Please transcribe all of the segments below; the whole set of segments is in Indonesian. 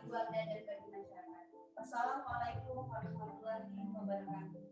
keluarga dan bagi masyarakat. Wassalamualaikum warahmatullahi wabarakatuh.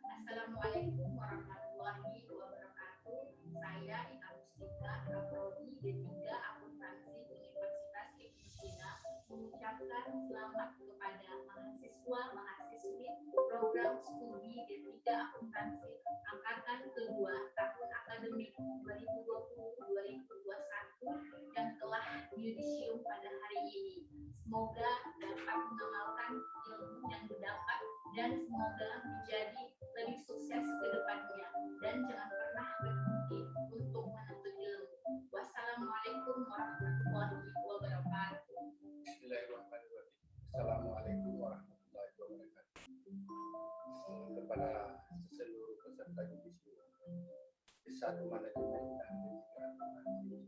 Assalamualaikum warahmatullahi wabarakatuh. Saya Ika Mustika, Kaprodi D3 Akuntansi Universitas Ibnu Sina, mengucapkan selamat kepada mahasiswa-mahasiswi program studi D3 Akuntansi angkatan kedua tahun akademik 2020-2021 yang telah yudisium pada hari ini. Semoga dapat mengamalkan ilmu yang didapat dan semoga menjadi lebih sukses ke depannya dan jangan pernah berhenti untuk menuntut ilmu. Wassalamualaikum warahmatullahi wabarakatuh. Bismillahirrahmanirrahim. Assalamualaikum warahmatullahi wabarakatuh. Kepada seluruh peserta yudisium S1 Manajemen dan D3 Akuntansi,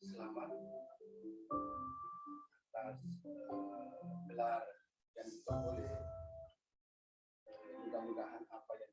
selamat atas gelar yang diperoleh. Mudah-mudahan apa yang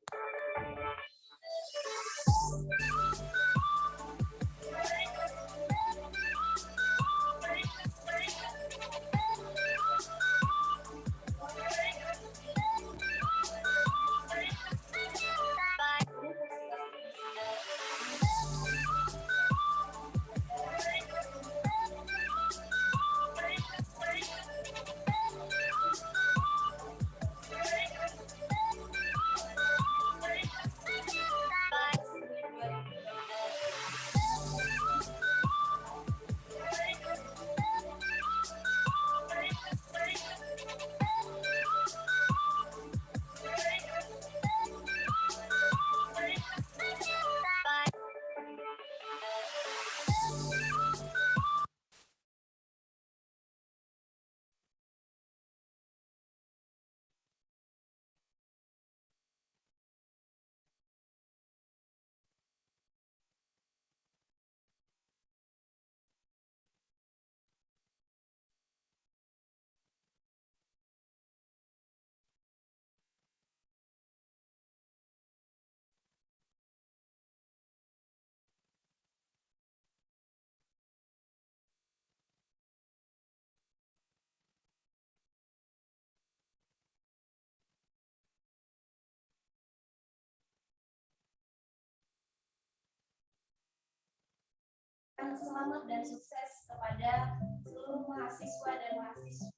selamat dan sukses kepada seluruh mahasiswa dan mahasiswa.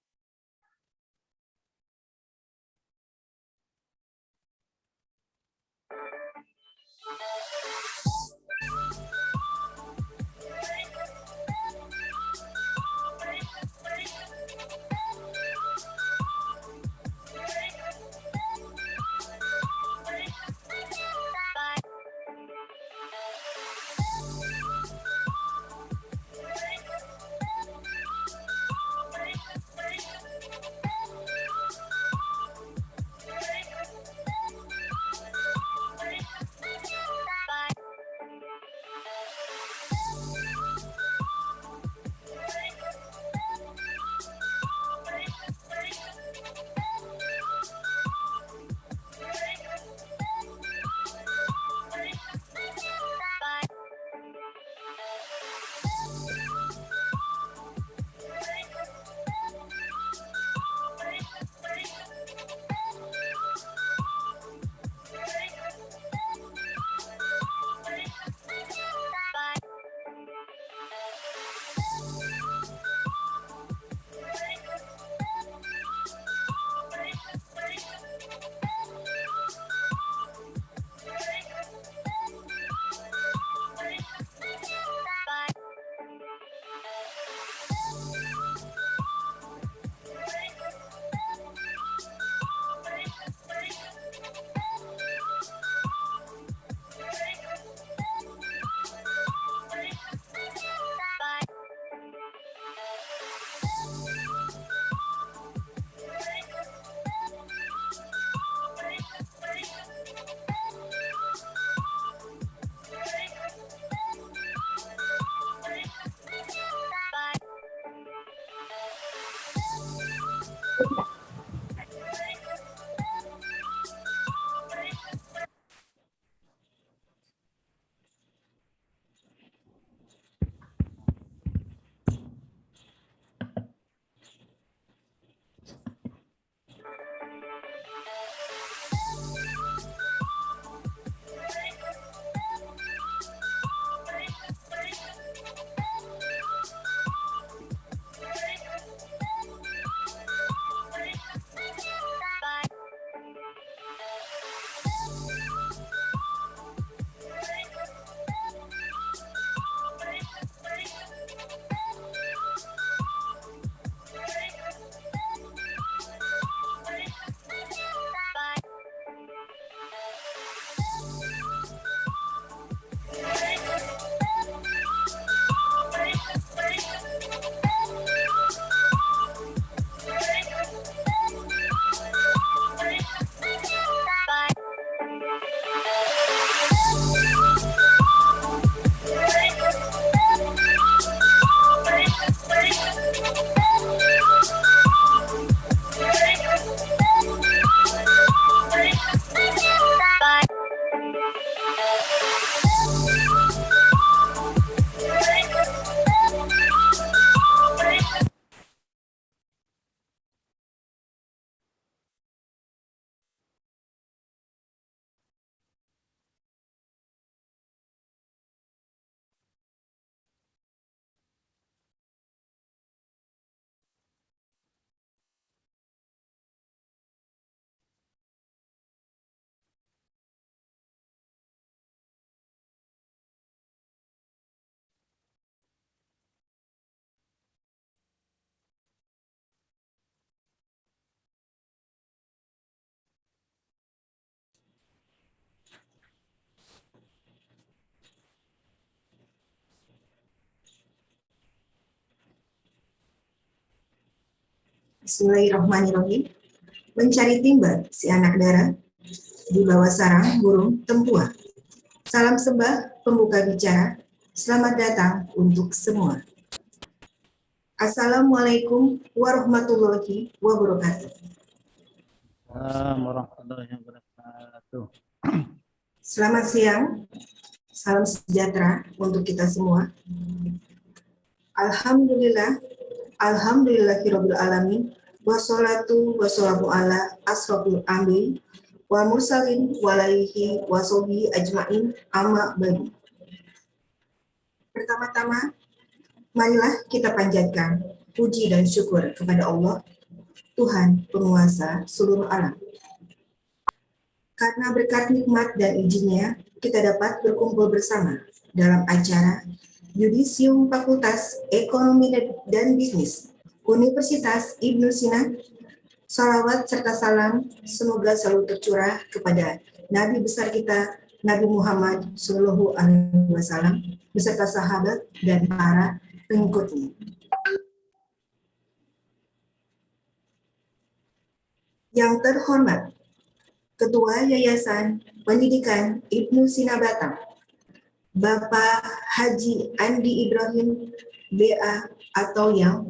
Bismillahirrahmanirrahim. Mencari timba si anak dara, di bawah sarang burung tempua. Salam sembah pembuka bicara, selamat datang untuk semua. Assalamualaikum warahmatullahi wabarakatuh. Assalamualaikum warahmatullahi wabarakatuh. Selamat siang, salam sejahtera untuk kita semua. Alhamdulillahirabbil alamin, wassalatu wassalamu ala asrofil anbiya'i wal mursalin walaihi washabihi ajmain amma ba'du. Pertama-tama, marilah kita panjatkan puji dan syukur kepada Allah, Tuhan penguasa seluruh alam. Karena berkat nikmat dan izinnya, kita dapat berkumpul bersama dalam acara Yudisium Fakultas Ekonomi dan Bisnis Universitas Ibnu Sina. Salawat serta salam semoga selalu tercurah kepada Nabi besar kita, Nabi Muhammad SAW, beserta sahabat dan para pengikutnya. Yang terhormat, Ketua Yayasan Pendidikan Ibnu Sina Batam, Bapak Haji Andi Ibrahim, BA atau yang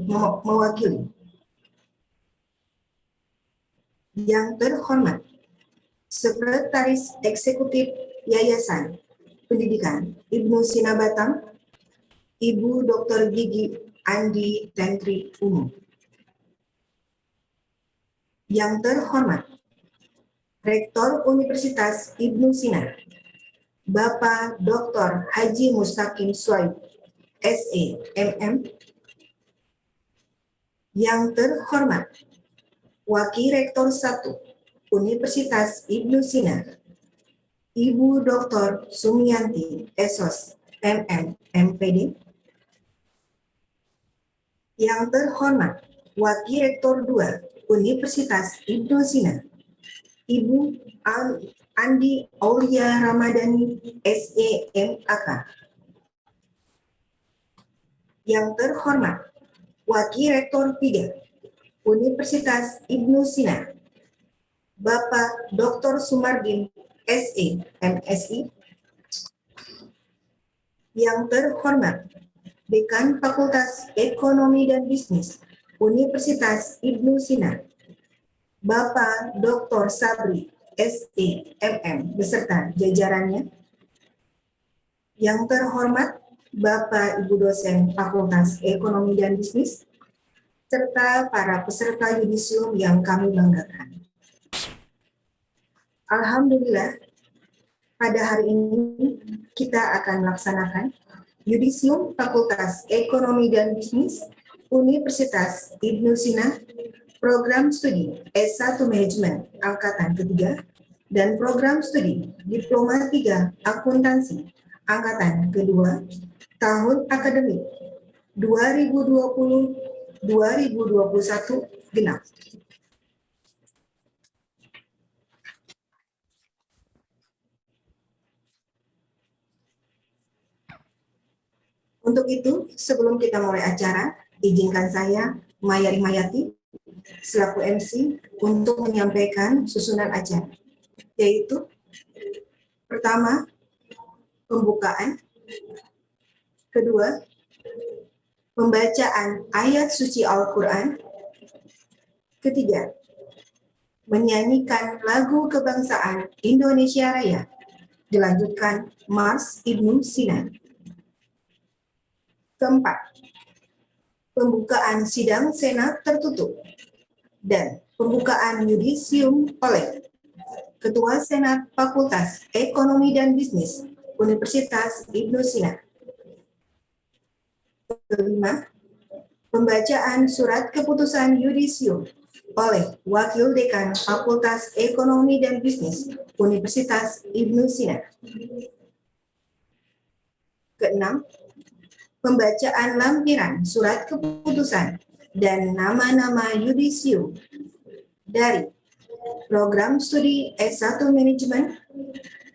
mewakili. Yang terhormat, Sekretaris Eksekutif Yayasan Pendidikan Ibnu Sina Batam, Ibu Dr. Gigi Andi Tentri Umum. Yang terhormat, Rektor Universitas Ibnu Sina, Bapak Dr. Haji Mustaqim Suaib, SE, MM. Yang terhormat, Wakil Rektor 1 Universitas Ibnu Sina, Ibu Dr. Sumiyanti, SOS, MM, MPD. Yang terhormat, Wakil Rektor 2 Universitas Ibnu Sina, Ibu Andi Aulia Ramadhani, SEMAK. Yang terhormat, Wakil Rektor 3 Universitas Ibnu Sina, Bapak Dr. Sumardin, SE, MSI. Yang terhormat, Dekan Fakultas Ekonomi dan Bisnis Universitas Ibnu Sina, Bapak Dr. Sabri, SE, MM, beserta jajarannya. Yang terhormat, Bapak Ibu dosen Fakultas Ekonomi dan Bisnis, serta para peserta yudisium yang kami banggakan. Alhamdulillah, pada hari ini kita akan melaksanakan yudisium Fakultas Ekonomi dan Bisnis Universitas Ibnu Sina, program studi S1 Manajemen Angkatan ketiga, dan program studi Diploma 3 Akuntansi Angkatan kedua, tahun akademik 2020-2021 genap. Untuk itu, sebelum kita mulai acara, izinkan saya, Maya Rimayati, selaku MC, untuk menyampaikan susunan acara, yaitu pertama, pembukaan, kedua, pembacaan ayat suci Al-Quran, ketiga, menyanyikan lagu kebangsaan Indonesia Raya, dilanjutkan Mars Ibnu Sina. Keempat, pembukaan sidang Senat tertutup dan pembukaan yudisium oleh Ketua Senat Fakultas Ekonomi dan Bisnis Universitas Ibnu Sina. Kelima, pembacaan surat keputusan yudisium oleh Wakil Dekan Fakultas Ekonomi dan Bisnis Universitas Ibnu Sina. Keenam, pembacaan lampiran surat keputusan dan nama-nama yudisium dari program studi S1 Manajemen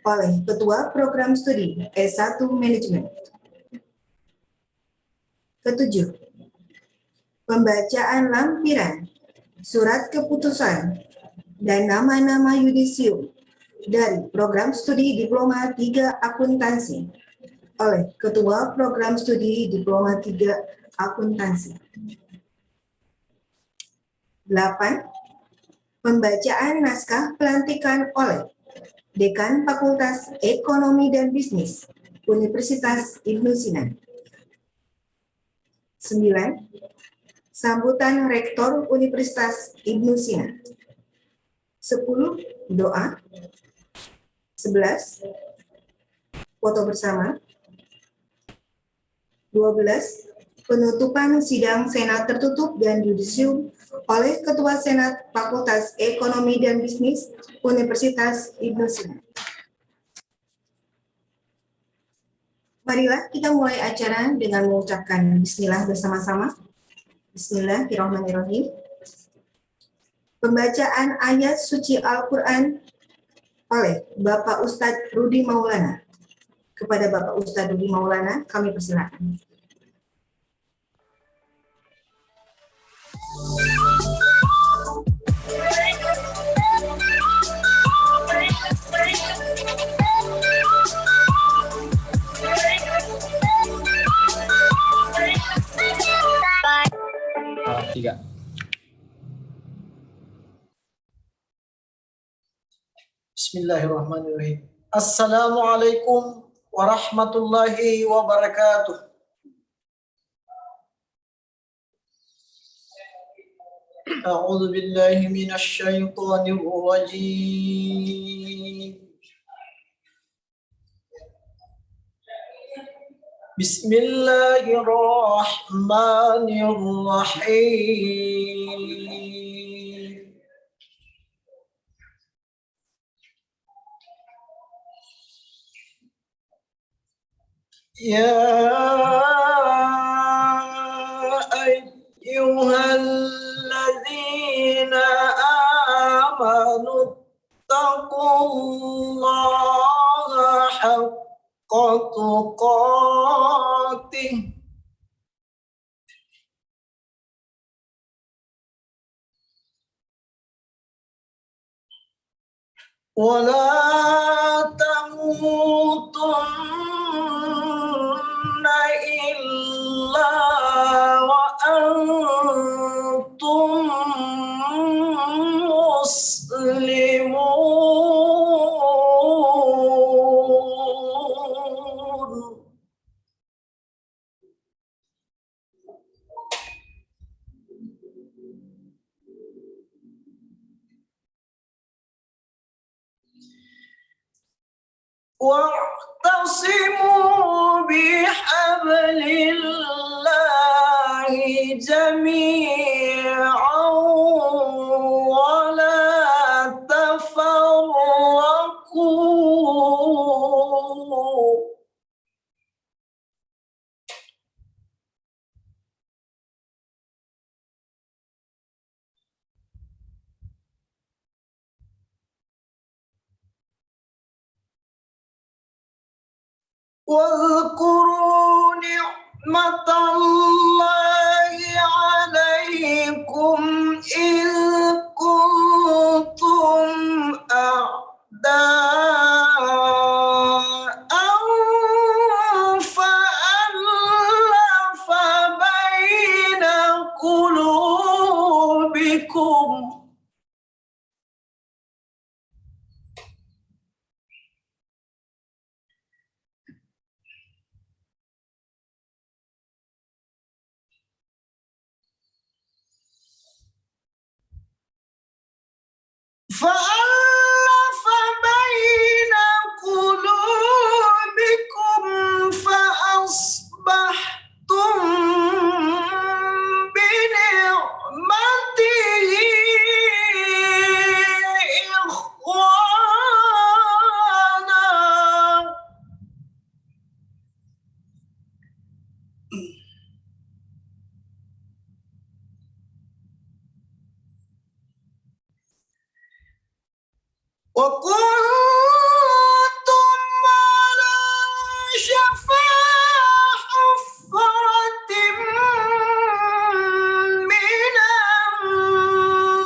oleh Ketua Program Studi S1 Manajemen. Ketujuh, pembacaan lampiran surat keputusan, dan nama-nama yudisium dari program studi Diploma 3 Akuntansi oleh Ketua Program Studi Diploma 3 Akuntansi. 8. Pembacaan naskah pelantikan oleh Dekan Fakultas Ekonomi dan Bisnis Universitas Ibnu Sina. 9. Sambutan Rektor Universitas Ibnu Sina. 10. Doa. 11. Foto bersama. 12. Penutupan sidang Senat tertutup dan yudisium oleh Ketua Senat Fakultas Ekonomi dan Bisnis Universitas Ibnu Sina. Marilah kita mulai acara dengan mengucapkan bismillah bersama-sama. Bismillahirrahmanirrahim. Pembacaan ayat suci Al-Quran oleh Bapak Ustadz Rudi Maulana. Kepada Bapak Ustadz Rudi Maulana, kami persilakan. Tiga. Bismillahirrahmanirrahim. Assalamualaikum warahmatullahi wabarakatuh. A'udzu billahi minasy syaithanir rajim. Bismillahirrahmanirrahim. Ya ayyuhalladzina amanu taqullaha haqqa tuqatih wa la tamutunna illa wa antum muslimun. Wa'tasimu bihablillahi jami'an wa la tafarraqu. واذكروا نعمة الله عليكم إذ كنتم أعداء فألف بين قلوبكم فأصبحتم بنعمته إخوانا. وكنتم على شفا حفرة من النار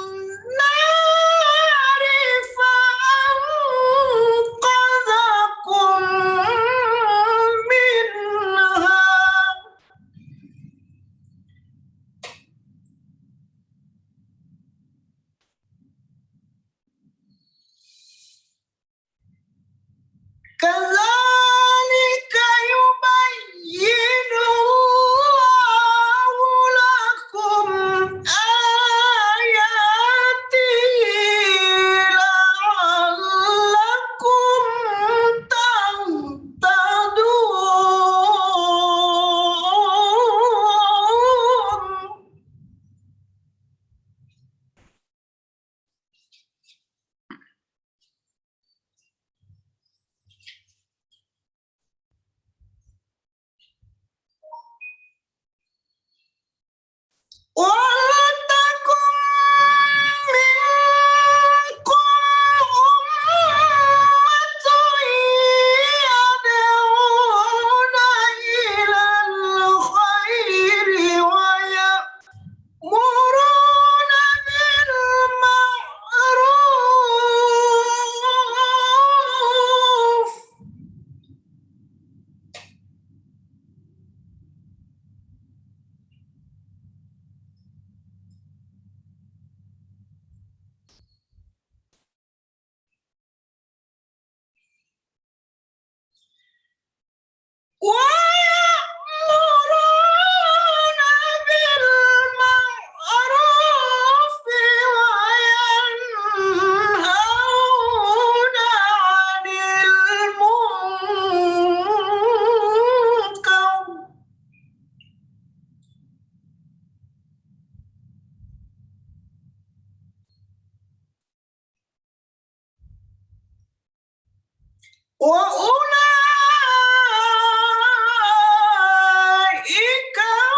وأولئك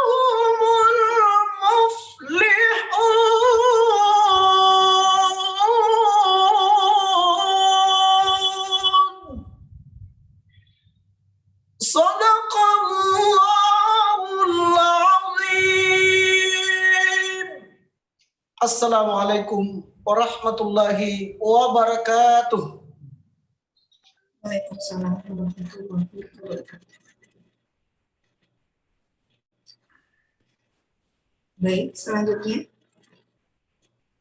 هم المفلحون. صدق الله العظيم. Assalamualaikum warahmatullahi wabarakatuh. Waalaikumsalam warahmatullahi wabarakatuh. Baik, selanjutnya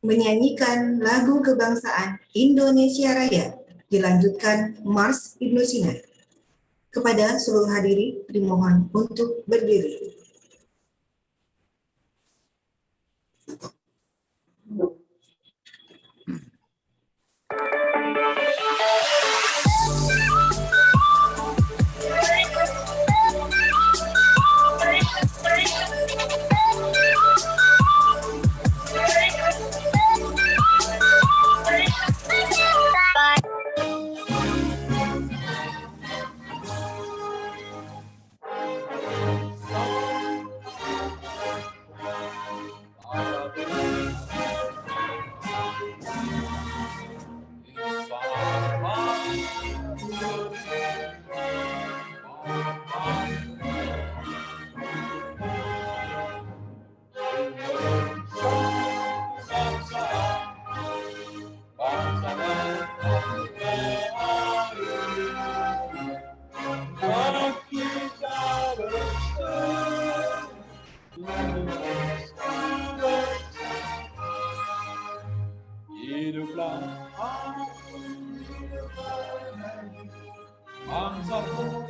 menyanyikan lagu kebangsaan Indonesia Raya dilanjutkan Mars Ibnu Sina. Kepada seluruh hadirin dimohon untuk berdiri. Hiduplah bangsaku,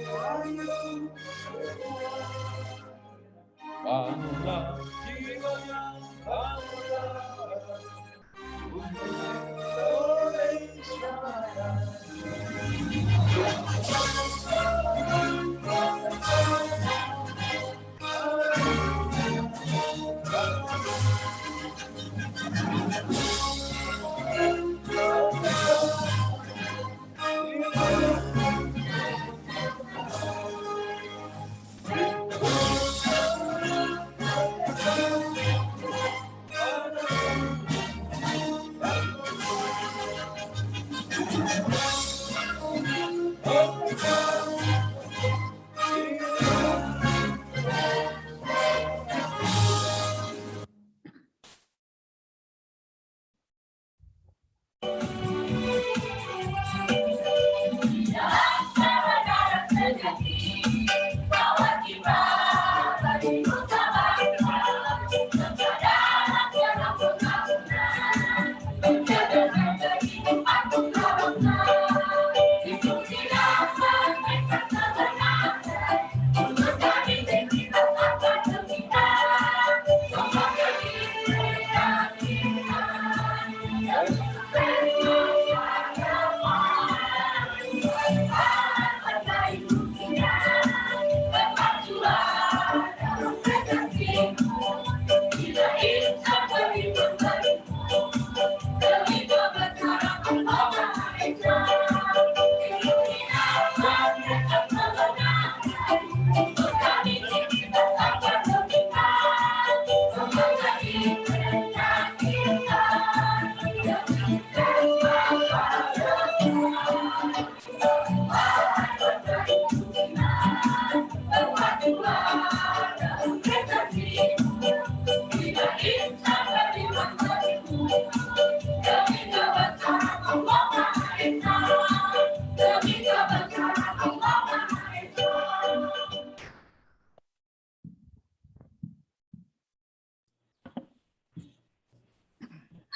bangunlah jiwanya, bangunlah untuk Indonesia.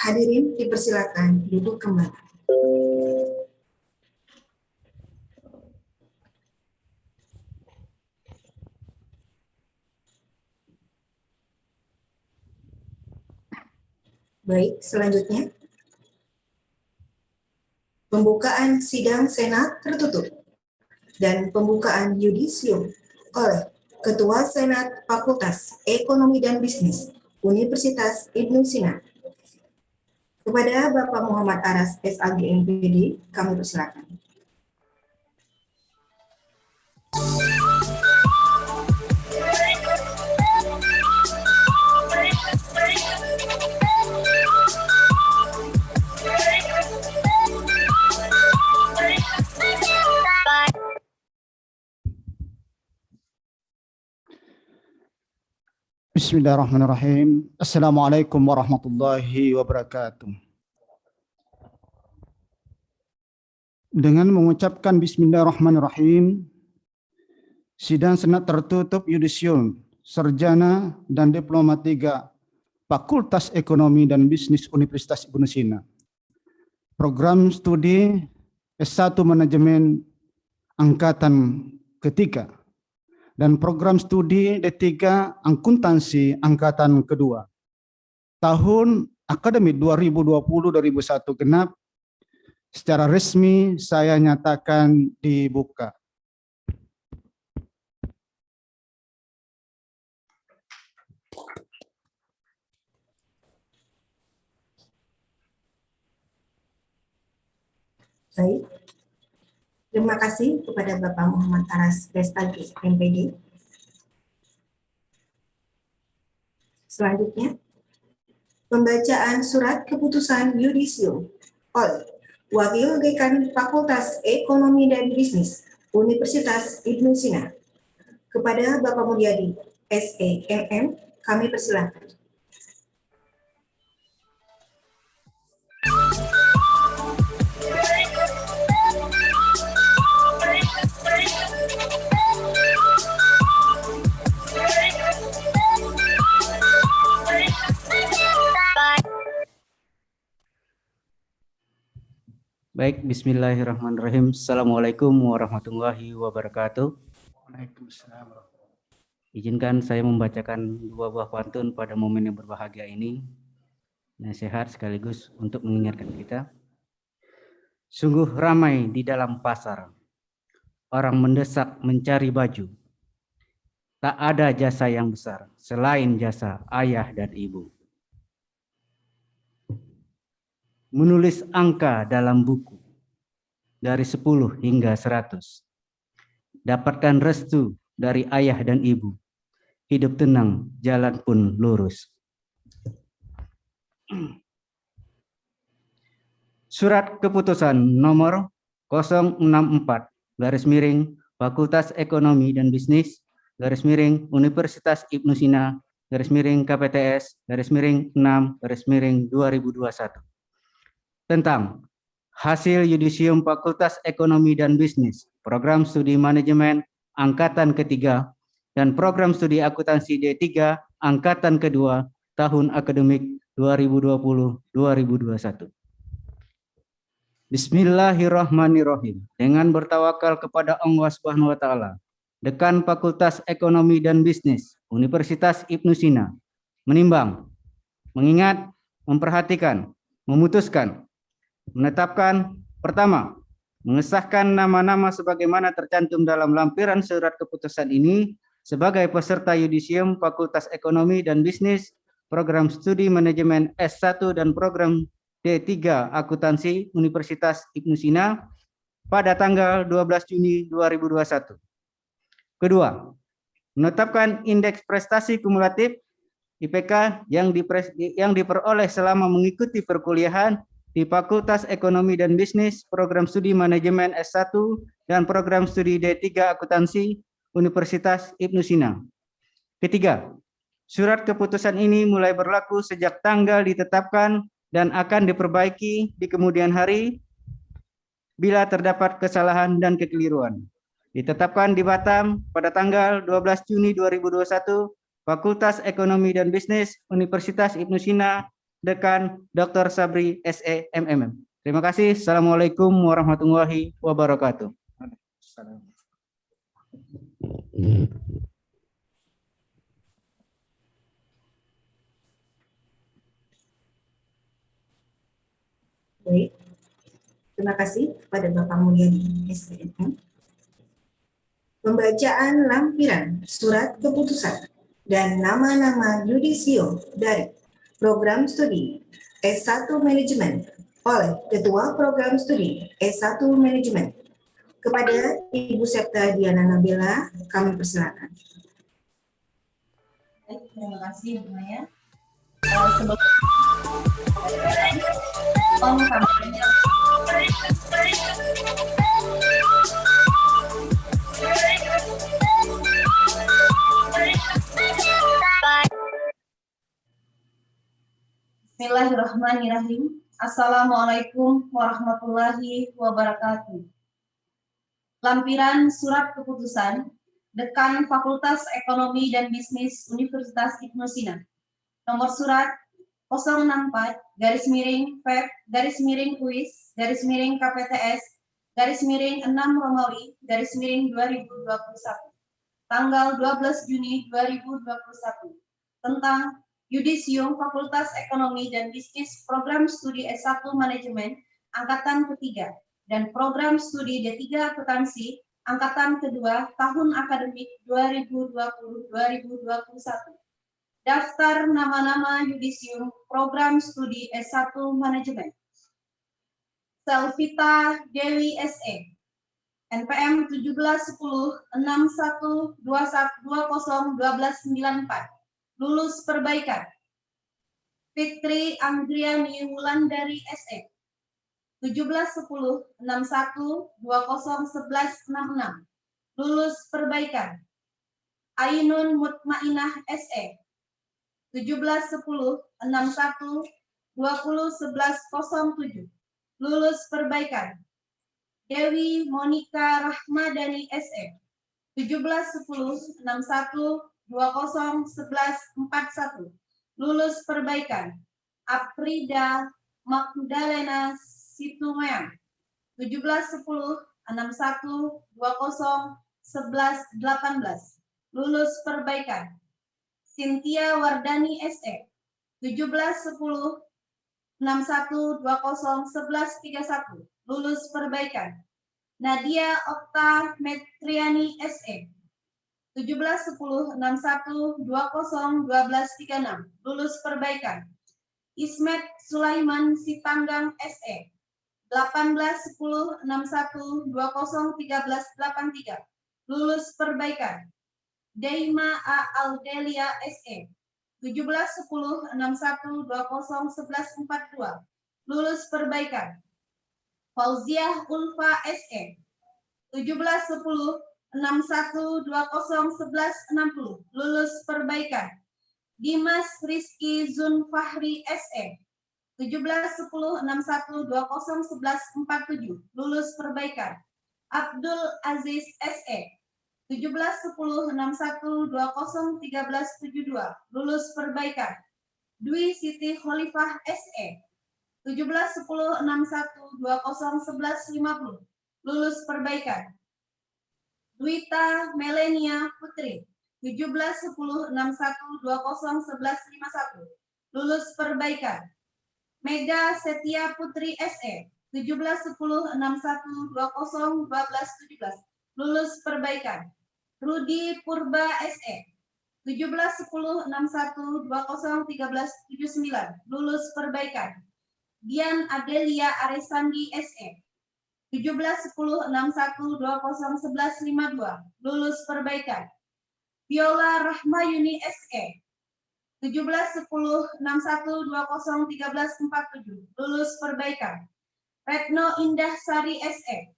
Hadirin dipersilakan duduk kembali. Baik, selanjutnya pembukaan sidang Senat tertutup dan pembukaan yudisium oleh Ketua Senat Fakultas Ekonomi dan Bisnis Universitas Ibnu Sina. Kepada Bapak Muhammad Aras SAG MPD, kami persilakan. Bismillahirrahmanirrahim. Assalamualaikum warahmatullahi wabarakatuh. Dengan mengucapkan Bismillahirrahmanirrahim, sidang senat tertutup yudisium sarjana dan diploma 3 Fakultas Ekonomi dan Bisnis Universitas Ibnu Sina. Program studi S1 Manajemen angkatan ketiga dan program studi D3 Akuntansi angkatan kedua. Tahun akademik 2020-2021 genap secara resmi saya nyatakan dibuka. Baik. Terima kasih kepada Bapak Muhammad Aras Bestagi, MPD. Selanjutnya, pembacaan surat keputusan yudisium oleh Wakil Dekan Fakultas Ekonomi dan Bisnis Universitas Ibnu Sina kepada Bapak Mulyadi SEMM, kami persilakan. Baik, bismillahirrahmanirrahim. Assalamualaikum warahmatullahi wabarakatuh. Waalaikumsalam. Izinkan saya membacakan 2 buah pantun pada momen yang berbahagia ini. Nasihat sekaligus untuk mengingatkan kita. Sungguh ramai di dalam pasar. Orang mendesak mencari baju. Tak ada jasa yang besar selain jasa ayah dan ibu. Menulis angka dalam buku dari 10 hingga 100. Dapatkan restu dari ayah dan ibu. Hidup tenang, jalan pun lurus. Surat keputusan nomor 064 garis miring Fakultas Ekonomi dan Bisnis garis miring Universitas Ibnu Sina garis miring KPTS garis miring 6 garis miring 2021. Tentang hasil yudisium Fakultas Ekonomi dan Bisnis, program studi manajemen angkatan ketiga, dan program studi akuntansi D3 angkatan kedua tahun akademik 2020-2021. Bismillahirrahmanirrahim. Dengan bertawakal kepada Allah Subhanahu wa taala, Dekan Fakultas Ekonomi dan Bisnis Universitas Ibnu Sina menimbang, mengingat, memperhatikan, memutuskan, menetapkan, pertama, mengesahkan nama-nama sebagaimana tercantum dalam lampiran surat keputusan ini sebagai peserta yudisium Fakultas Ekonomi dan Bisnis, program studi manajemen S1 dan program D3 Akuntansi Universitas Ibnu Sina pada tanggal 12 Juni 2021. Kedua, menetapkan indeks prestasi kumulatif IPK yang diperoleh selama mengikuti perkuliahan di Fakultas Ekonomi dan Bisnis, program studi manajemen S1 dan program studi D3 Akuntansi Universitas Ibnu Sina. Ketiga, surat keputusan ini mulai berlaku sejak tanggal ditetapkan dan akan diperbaiki di kemudian hari bila terdapat kesalahan dan kekeliruan. Ditetapkan di Batam pada tanggal 12 Juni 2021, Fakultas Ekonomi dan Bisnis Universitas Ibnu Sina, Dekan Dr. Sabri SEMM. Terima kasih. Assalamualaikum warahmatullahi wabarakatuh. Baik. Terima kasih kepada Bapak Mulyadi SEMM. Pembacaan lampiran surat keputusan dan nama-nama yudisium dari program studi S1 Manajemen oleh Ketua Program Studi S1 Manajemen Kepada Ibu Septa Diana Nabila, kami persilakan. Baik, terima kasih Bu Maya. Sebelum kampanye Bismillahirrahmanirrahim. Assalamualaikum warahmatullahi wabarakatuh. Lampiran Surat Keputusan Dekan Fakultas Ekonomi dan Bisnis Universitas Ibnu Sina. Nomor surat 064-KPTS-6 tanggal 12 Juni 2021 tentang Yudisium Fakultas Ekonomi dan Bisnis Program Studi S1 Manajemen Angkatan Ketiga dan Program Studi D3 Akuntansi Angkatan Kedua tahun akademik 2020-2021. Daftar nama-nama Yudisium Program Studi S1 Manajemen. Selvita Dewi SE, NPM 17106121201294, lulus perbaikan. Fitri Andriani Wulandari SE, 171061201166, lulus perbaikan. Ainun Mutmainah SE, 171061201107, lulus perbaikan. Dewi Monika Rahmadani SE, 171061201141, lulus perbaikan. Aprida Magdalena Situmayang, 171061201118, lulus perbaikan. Cynthia Wardani SE, 171061201131, lulus perbaikan. Nadia Okta Metriani SE, 171061201236, lulus perbaikan. Ismet Sulaiman Sitanggang SE, 181061201383, lulus perbaikan. Daima A. Aldelia SE, 171061201142, lulus perbaikan. Fauziah Ulfa SE, 171061201160, lulus perbaikan. Dimas Rizky Zunfahri SE, 171061201147, lulus perbaikan. Abdul Aziz SE, 171061201372, lulus perbaikan. Dwi Siti Khalifah SE, 171061201150, lulus perbaikan. Dwita Melenia Putri, 171061201151, lulus perbaikan. Mega Setia Putri SE, 171061201217, lulus perbaikan. Rudi Purba SE, 171061201379, lulus perbaikan. Dian Adelia Arisandi SE, 171061201152, lulus perbaikan. Viola Rahmayuni SE, 171061201347, lulus perbaikan. Retno Indah Sari SE,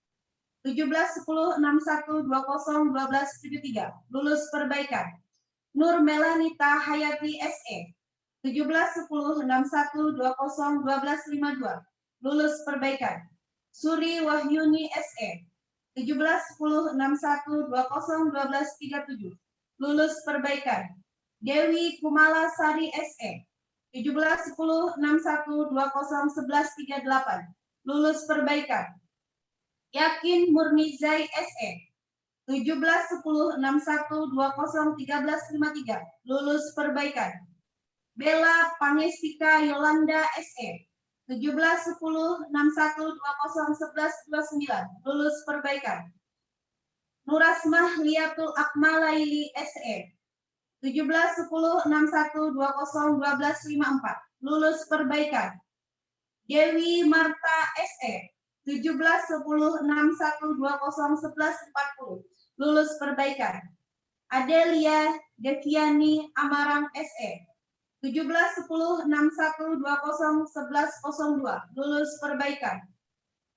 171061201273, lulus perbaikan. Nur Melanita Hayati SE, 171061201252, lulus perbaikan. Suri Wahyuni SE, 171061201237, lulus perbaikan. Dewi Kumala Sari SE, 171061201138, lulus perbaikan. Yakin Murnizai SE, 171061201353, lulus perbaikan. Bella Pangestika Yolanda SE, 171061201129, lulus perbaikan. Nurasmah Liatul Akmalaili SE, 171061201254, lulus perbaikan. Dewi Marta SE, 17-10-61-20-11-40, lulus perbaikan. Adelia Deviani Amarang SE, 17-10-61-20-11-02, lulus perbaikan.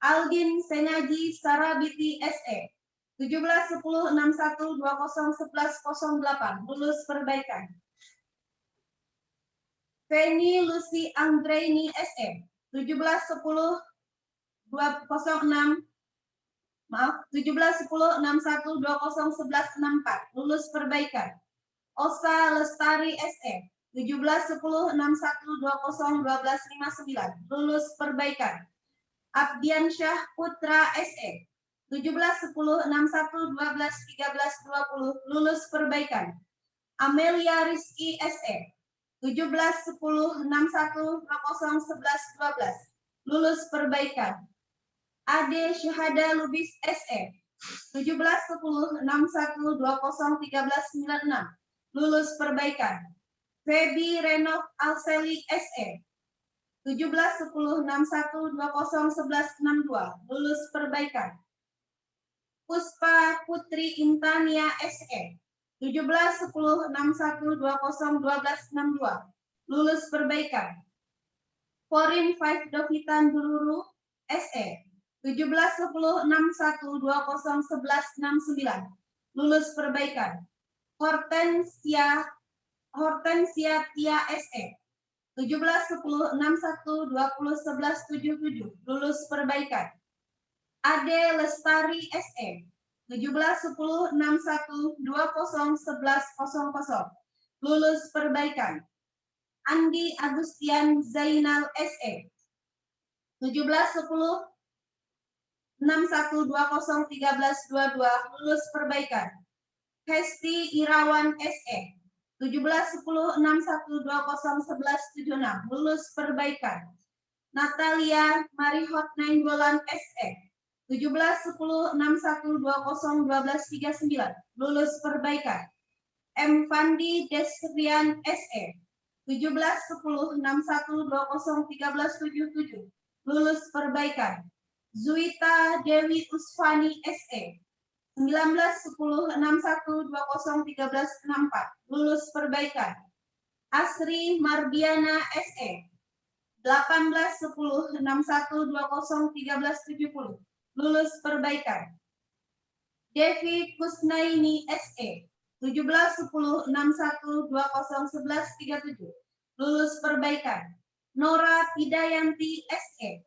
Aldin Senaji Sarabiti SE, 17-10-61-20-11-08, lulus perbaikan. Feni Lucy Anggraini SE, 17-10-61-20-11-64, lulus perbaikan. Osa Lestari SE, 17-10-61-20-12-59, lulus perbaikan. Abdiansyah Putra SE, 17-10-61-12-13-20, lulus perbaikan. Amelia Rizky SE, 17-10-61-20-11-12, lulus perbaikan. Ade Syahada Lubis SE, 17-10-61-20-13-96, lulus perbaikan. Feby Renov Alseli SE, 17-10-61-20-11-62, lulus perbaikan. Puspa Putri Intania SE, 17-10-61-20-12-62, lulus perbaikan. Forin 5 Dovitan Duluru SE, 17-10-61-20-11-69, lulus perbaikan. Hortensia Tia SE, 17-10-61-20-11-77, lulus perbaikan. Ade Lestari SE, 17-10-61-20-11-00, lulus perbaikan. Andi Agustian Zainal SE, 17-10-61-20-13-22, lulus perbaikan. Hesti Irawan SE, 17-10-61-20-11-76, lulus perbaikan. Natalia Marihot Nainggolan SE, 17-10-61-20-12-39, lulus perbaikan. M. Fandi Desrian SE, 17-10-61-20-13-77, lulus perbaikan. Zuita Dewi Usfani SE, 19-10-61-20-13-64, lulus perbaikan. Asri Mardiana SE, 18-10-61-20-13-70, lulus perbaikan. Devi Kusnaini SE, 17-10-61-20-11-37, lulus perbaikan. Nora Pidayanti SE,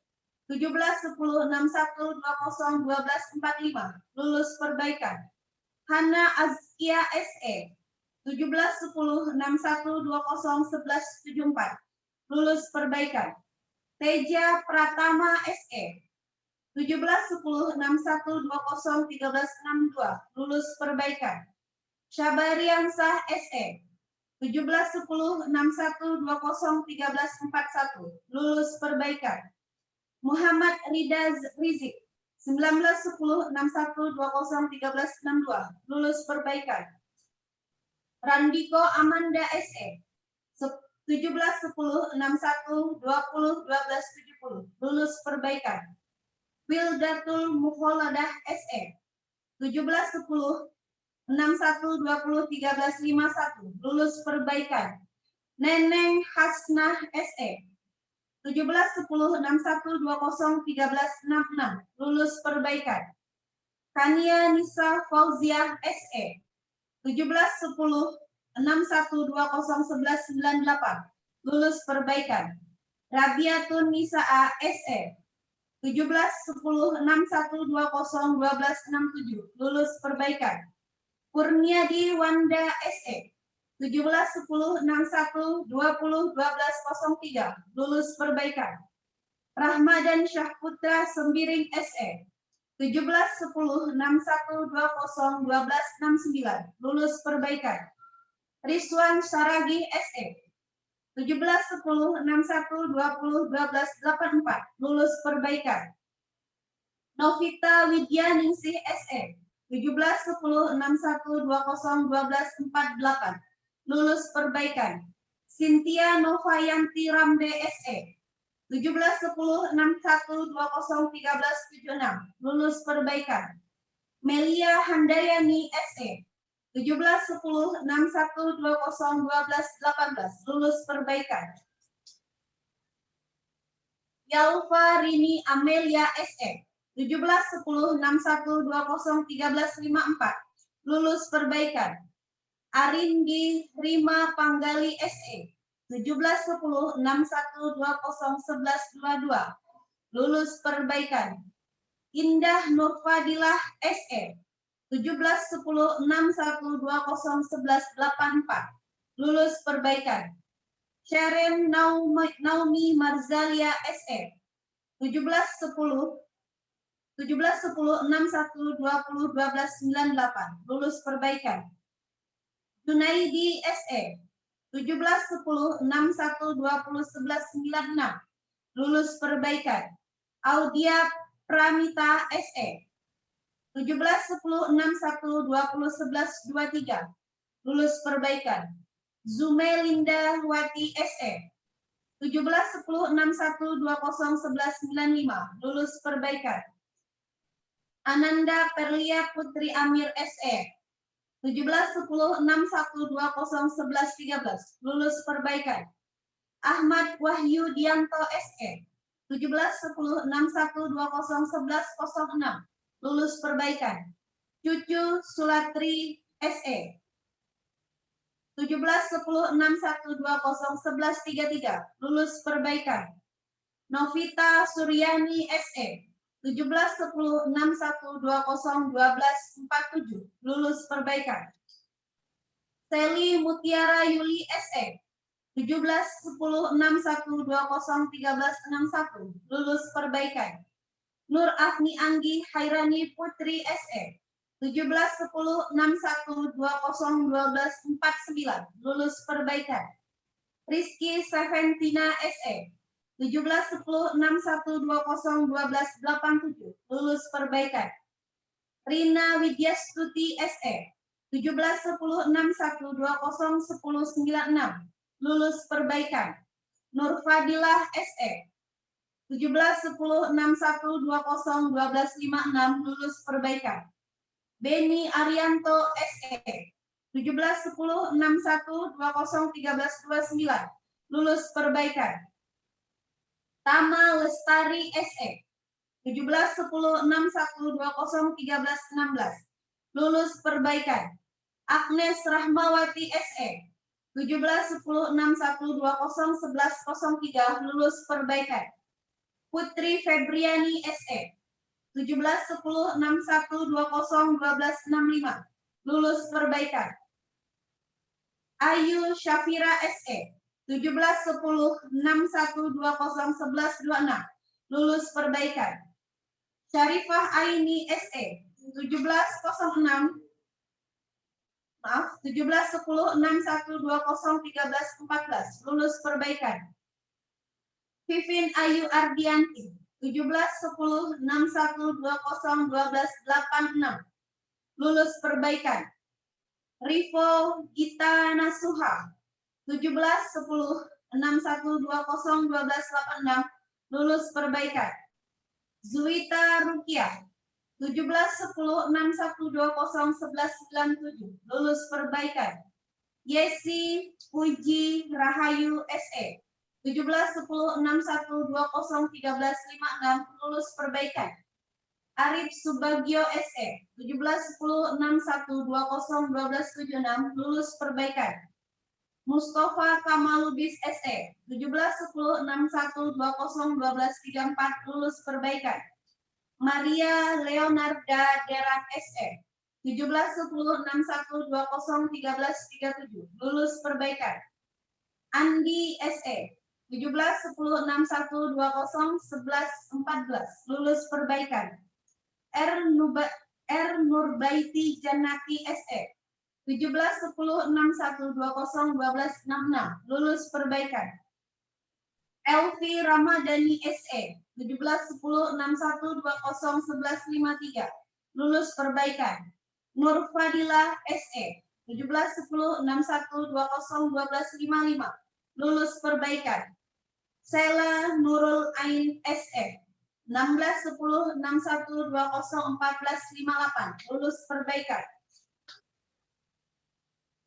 17-10-61-20-12-45, lulus perbaikan. Hana Azkia SE, 17-10-61-20-11-74, lulus perbaikan. Teja Pratama SE, 17-10-61-20-13-62, lulus perbaikan. Syabariansah SE, 17-10-61-20-13-41, lulus perbaikan. Muhammad Rida Rizik, 19-10-61-20-13-62, lulus perbaikan. Randiko Amanda SE, 17-10-61-20-12-70, lulus perbaikan. Wildatul Mukholadah SE, 17-10-61-20-13-51, lulus perbaikan. Neneng Hasnah SE, 17-10-61-20-13-66, lulus perbaikan. Kania Nisa Fauziah SE, 17-10-61-20-11-98, lulus perbaikan. Rabiatun Nisaa SE, 17-10-61-20-12-67, lulus perbaikan. Kurniadi Wanda SE, 17-10-61-20-12-03, lulus perbaikan. Rahmadan Syahputra Sembiring SE, 17-10-61-20-12-69, lulus perbaikan. Rizwan Saragi SE, 17-10-61-20-12-84, lulus perbaikan. Novita Widyaningsih SE, 17-10-61-20-12-48, lulus perbaikan. Cynthia Novayanti Rambe SE, 171061201376 lulus perbaikan. Melia Handayani SE 171061201218 lulus perbaikan. Yalva Rini Amelia SE 171061201354 lulus perbaikan. Arindi Rima Panggali SE 171061201122 lulus perbaikan. Indah Nurfadilah SE 171061201184 lulus perbaikan. Sharon Naomi Marzalia SE 171061201298 lulus perbaikan. Junaidi SE 171061201196 lulus perbaikan. Audia Pramita SE 171061201123 lulus perbaikan. Zumelinda Wati SE 171061201195 lulus perbaikan. Ananda Perlia Putri Amir SE 171061201113 lulus perbaikan. Ahmad Wahyu Dianto SE 171061201106 lulus perbaikan. Cucu Sulatri SE 171061201133 lulus perbaikan. Novita Suryani SE 171061201247 lulus perbaikan. Seli Mutiara Yuli SE 171061201361 lulus perbaikan. Nur Afni Anggi Hairani Putri SE 171061201249 lulus perbaikan. Rizky Seventina SE 171061201287 lulus perbaikan. Rina Widyastuti SE 171061201096 lulus perbaikan. Nur Fadilah SE 171061201256 lulus perbaikan. Beni Arianto SE 171061201329 lulus perbaikan. Tama Lestari SE 171061201316 lulus perbaikan. Agnes Rahmawati SE 171061201103 lulus perbaikan. Putri Febriani SE 171061201265 lulus perbaikan. Ayu Syafira SE 171061201126 lulus perbaikan. Syarifah Aini SE 171061201314 lulus perbaikan. Vivin Ayu Ardianti 171061201286 lulus perbaikan. Rivo Gita Nasuha 171061201286 lulus perbaikan. Zuita Rukiah 171061201197 lulus perbaikan. Yesi Puji Rahayu SE 171061201356 lulus perbaikan. Arif Subagio SE 171061201276 lulus perbaikan. Mustafa Kamaludis SE 171061201234 lulus perbaikan. Maria Leonarda Deran SE 171061201337 lulus perbaikan. Andi SE 171061201114 lulus perbaikan. R Nurbaiti Janati SE 171061201266 lulus perbaikan. Elvi Ramadhani SE 171061201153 lulus perbaikan. Nur Fadila SE 171061201255 lulus perbaikan. Sela Nurul Ain SE 16-10-61-20-14-58 lulus perbaikan.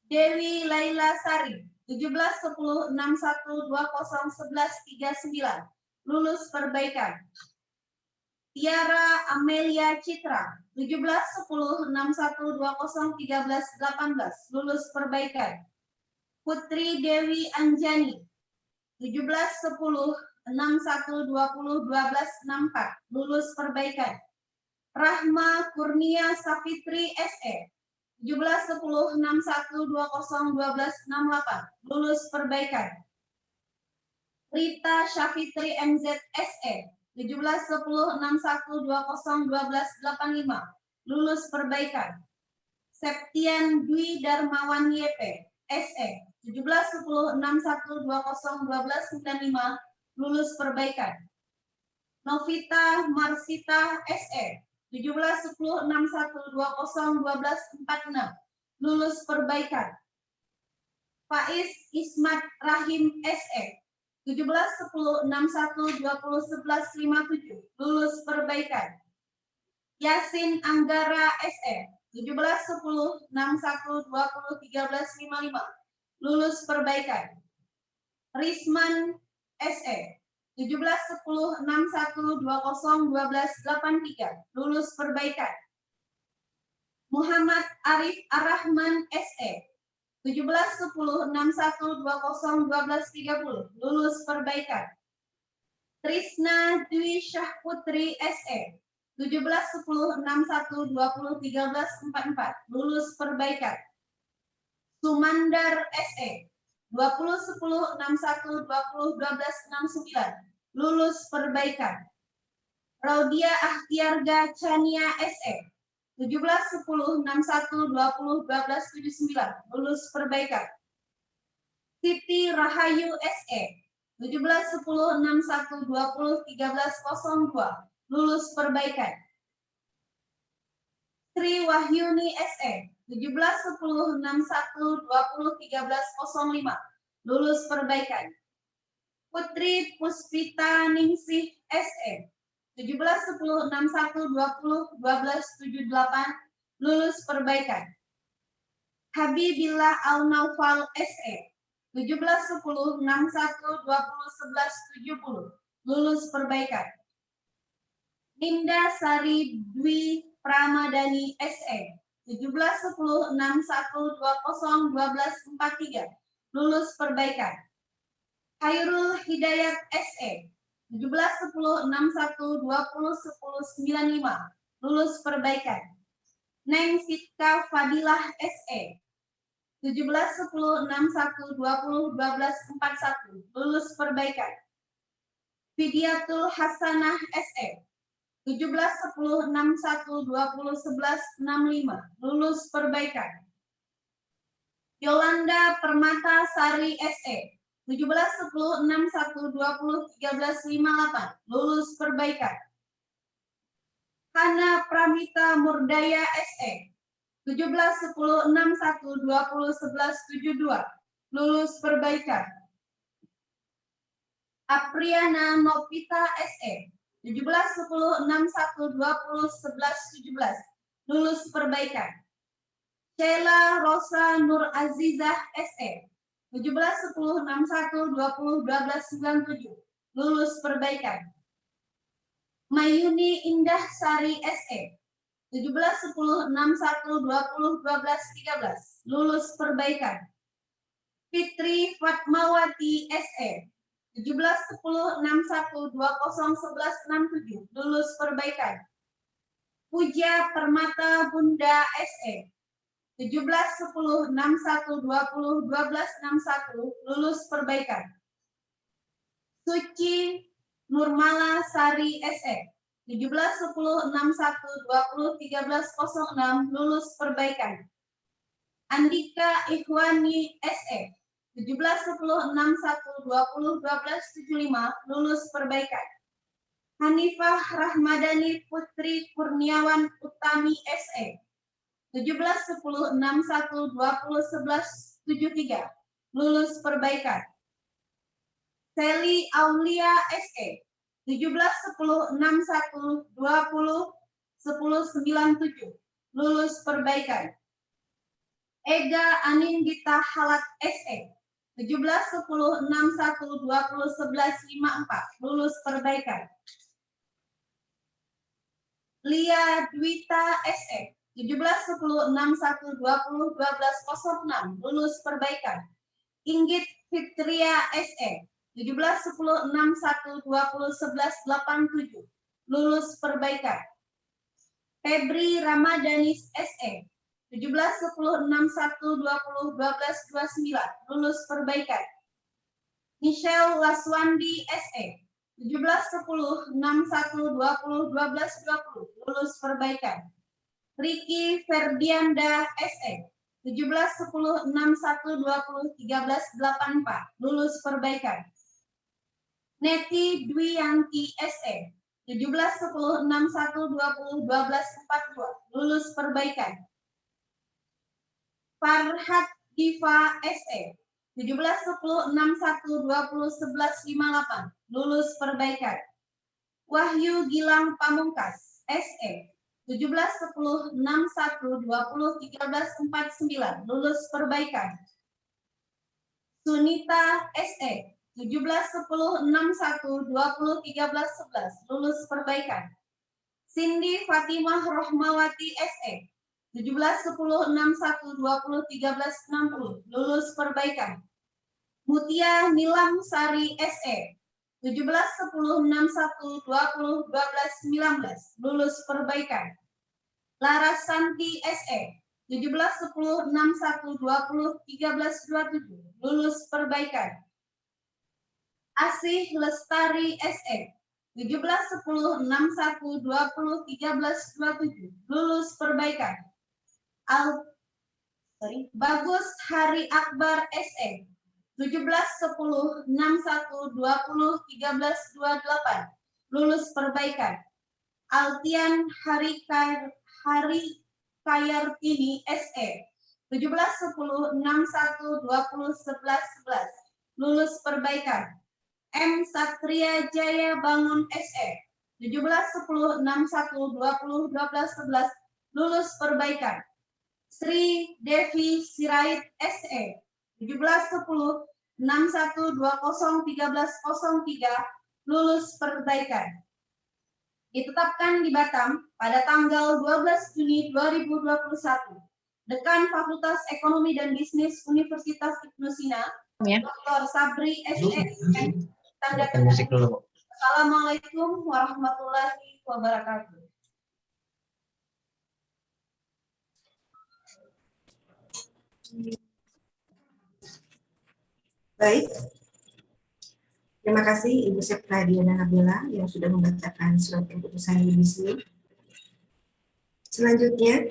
Dewi Laila Sari 17-10-61-20-11-39 lulus perbaikan. Tiara Amelia Citra 17-10-61-20-13-18 lulus perbaikan. Putri Dewi Anjani 17-10-61-20-12-64 lulus perbaikan. Rahma Kurnia Safitri SE 17-10-61-20-12-68 lulus perbaikan. Rita Syafitri MZ SE 17-10-61-20-12-85 lulus perbaikan. Septian Dwi Darmawan YP SE 17-10-61-20-12-95 lulus perbaikan. Novita Marsita SE 17-10-61-20-12-46 lulus perbaikan. Faiz Ismat Rahim SE 17-10-61-20-11-57 lulus perbaikan. Yasin Anggara SE 17-10-61-20-13-55 lulus perbaikan. Risman SE 17-10-61-20-12-83 lulus perbaikan. Muhammad Arif Ar-Rahman SE 17-10-61-20-12-30 lulus perbaikan. Trisna Dwi Syahputri SE 17-10-61-20-13-44 lulus perbaikan. Sumandar SE 20-10-61-20-12-69 lulus perbaikan. Raudia Ahtiarga Chania SE 17-10-61-20-12-79 lulus perbaikan. Siti Rahayu SE 17-10-61-20-13-02 lulus perbaikan. Sri Wahyuni SE 17-10-61-20-13-05 lulus perbaikan. Putri Puspita Ningsih SE 17-10-61-20-12-78 lulus perbaikan. Habibillah Al-Naufal SE 17-10-61-20-11-70 lulus perbaikan. Ninda Sari Dwi Pramadani SE 17-10-61-20-12-43 lulus perbaikan. Khairul Hidayat SE 17-10-61-20-10-95 lulus perbaikan. Neng Sitka Fadilah SE 17-10-61-20-12-41 lulus perbaikan. Fidiatul Hasanah SE 17-10-61-20-11-65 lulus perbaikan. Yolanda Permata Sari SE 17-10-61-20-13-58 lulus perbaikan. Hana Pramita Murdaya SE 17-10-61-20-11-72 lulus perbaikan. Apriana Novita SE 17-10-61-20-11-17 lulus perbaikan. Sheila Rosa Nur Azizah SE 17-10-61-20-12-97 lulus perbaikan. Mayuni Indah Sari SE 17-10-61-20-12-13 lulus perbaikan. Fitri Fatmawati SE 17-10-61-20-11-67 lulus perbaikan. Puja Permata Bunda SE 17-10-61-20-12-61 lulus perbaikan. Suci Nurmala Sari SE 17-10-61-20-13-06 lulus perbaikan. Andika Ikhwani SE 17-10-61-20-12-75 lulus perbaikan. Hanifah Rahmadani Putri Kurniawan Utami SE 17-10-61-20-11-73 lulus perbaikan. Sally Aulia SE 17-10-61-20-10-97 lulus perbaikan. Ega Anindita Halat SE 17-10-61-20-11-54 lulus perbaikan. Lia Dwita SE 17-10-61-20-12-06 lulus perbaikan. Inggit Fitria SE 17-10-61-20-11-87 lulus perbaikan. Febri Ramadanis SE 17-10-61-20-12-29 lulus perbaikan. Michelle Laswandi SE 17-10-61-20-12-20 lulus perbaikan. Ricky Ferdianda SE 17-10-61-20-13-84 lulus perbaikan. Neti Dwiyanti SE 17-10-61-20-12-42 lulus perbaikan. Farhat Diva SE 17-10-61-20-11-58 lulus perbaikan. Wahyu Gilang Pamungkas SE 17-10-61-20-13-49 lulus perbaikan. Sunita SE 17-10-61-20-13-11 lulus perbaikan. Cindy Fatimah Rohmawati SE 17-10-61-20-13-60 lulus perbaikan. Mutia Nilam Sari SE 17-10-61-20-12-19 lulus perbaikan. Laras Santi SE 17-10-61-20-13-27 lulus perbaikan. Asih Lestari SE 17-10-61-20-13-27 lulus perbaikan. Bagus Hari Akbar SE 17-10-61-20-13-28 lulus perbaikan. Altian Hari Kayartini SE 17-10-61-20-11-11 lulus perbaikan. M Satria Jaya Bangun SE 17-10-61-20-12-11 lulus perbaikan. Sri Devi Sirait SE 17-10-61-20-13-03 lulus perbaikan. Ditetapkan di Batam pada tanggal 12 Juni 2021. Dekan Fakultas Ekonomi dan Bisnis Universitas Ibnu Sina, Dr. Sabri SE. Tanda musik dulu. Assalamualaikum warahmatullahi wabarakatuh. Baik, terima kasih Ibu Septra Diana Nabila yang sudah membacakan surat keputusan yudisium. Selanjutnya,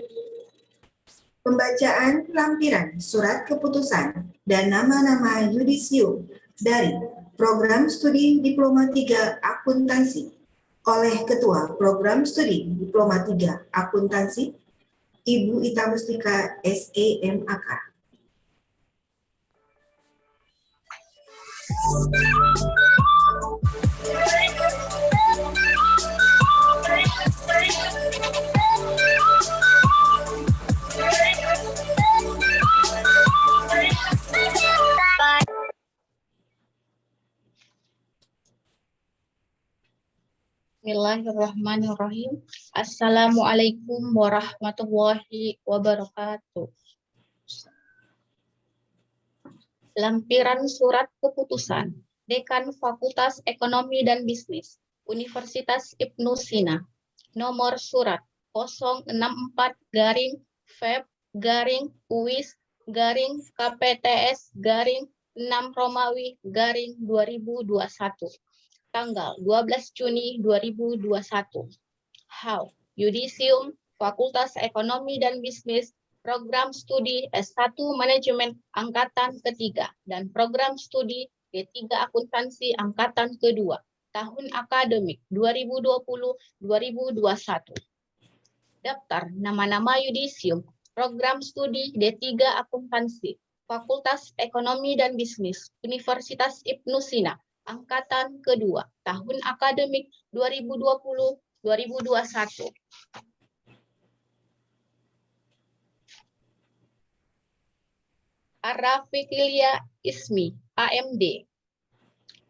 pembacaan lampiran surat keputusan dan nama-nama yudisium dari Program Studi Diploma 3 Akuntansi oleh Ketua Program Studi Diploma 3 Akuntansi, Ibu Ita Mustika SEMAK. Bismillahirrahmanirrahim. Assalamualaikum warahmatullahi wabarakatuh. Lampiran surat keputusan Dekan Fakultas Ekonomi dan Bisnis Universitas Ibnu Sina. Nomor surat 064-FEB-KPTS-6 tanggal 12 Juni 2021. How Yudisium Fakultas Ekonomi dan Bisnis Program Studi S1 Manajemen Angkatan Ketiga dan Program Studi D3 Akuntansi Angkatan Kedua tahun akademik 2020-2021. Daftar nama-nama yudisium Program Studi D3 Akuntansi Fakultas Ekonomi dan Bisnis Universitas Ibnu Sina angkatan kedua, tahun akademik 2020-2021. Arafikilia Ismi, AMD,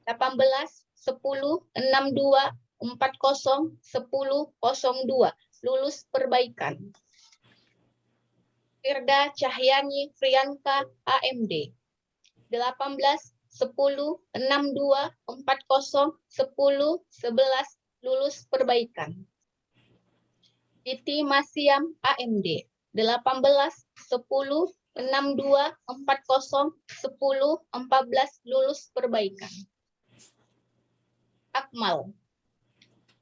18-10-62-40-10-02, lulus perbaikan. Firda Cahyani Frianka, AMD, 18-10-62-40-10-11, lulus perbaikan. Titi Masiam, AMD, 18-10-62-40-10-14, lulus perbaikan. Akmal,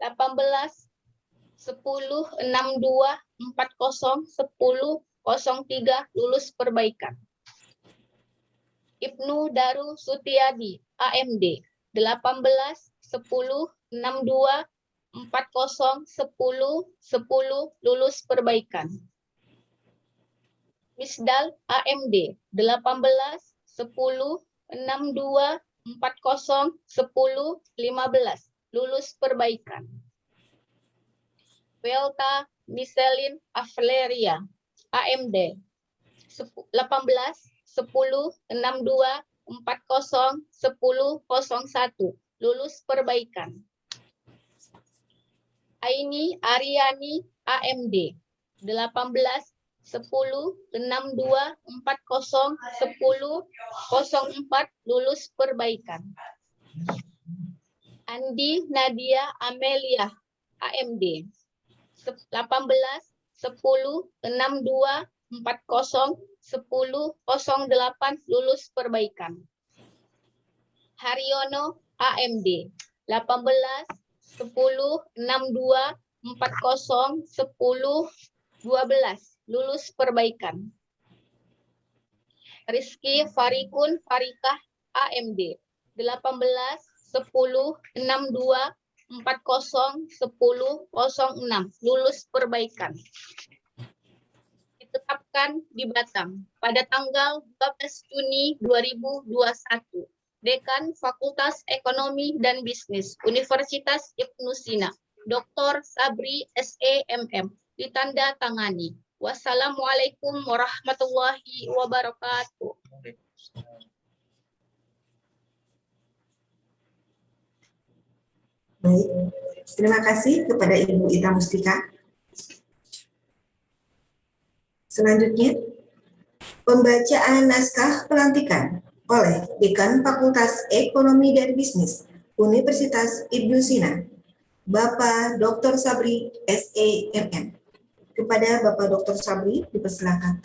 18-10-62-40-10-03, lulus perbaikan. Ibnu Daru Sutiadi, AMD, 18-10-62-40-10-10, lulus perbaikan. Misdal, AMD, 18-10-62-40-10-15, lulus perbaikan. Welta Miselin Afleria, AMD, 18-10-62-40-10-01, lulus perbaikan. Aini Aryani, AMD, 18-10-62-40-10-04, lulus perbaikan. Andi Nadia Amelia, AMD, 18-10-62-40-10-08, lulus perbaikan. Haryono, AMD, 18-10-62-40-10-12, lulus perbaikan. Rizky Farikun Farikah, AMD, 18-10-62-40-10-06, lulus perbaikan. Ditetapkan di Batam pada tanggal 12 Juni 2021. Dekan Fakultas Ekonomi dan Bisnis Universitas Ibnu Sina, Dr. Sabri SEMM, ditanda tangani. Wassalamualaikum warahmatullahi wabarakatuh. Baik, terima kasih kepada Ibu Ita Mustika. Selanjutnya, pembacaan naskah pelantikan oleh Dekan Fakultas Ekonomi dan Bisnis Universitas Ibnu Sina, Bapak Dr. Sabri SEMM. Kepada Bapak Dr. Sabri, dipersilakan.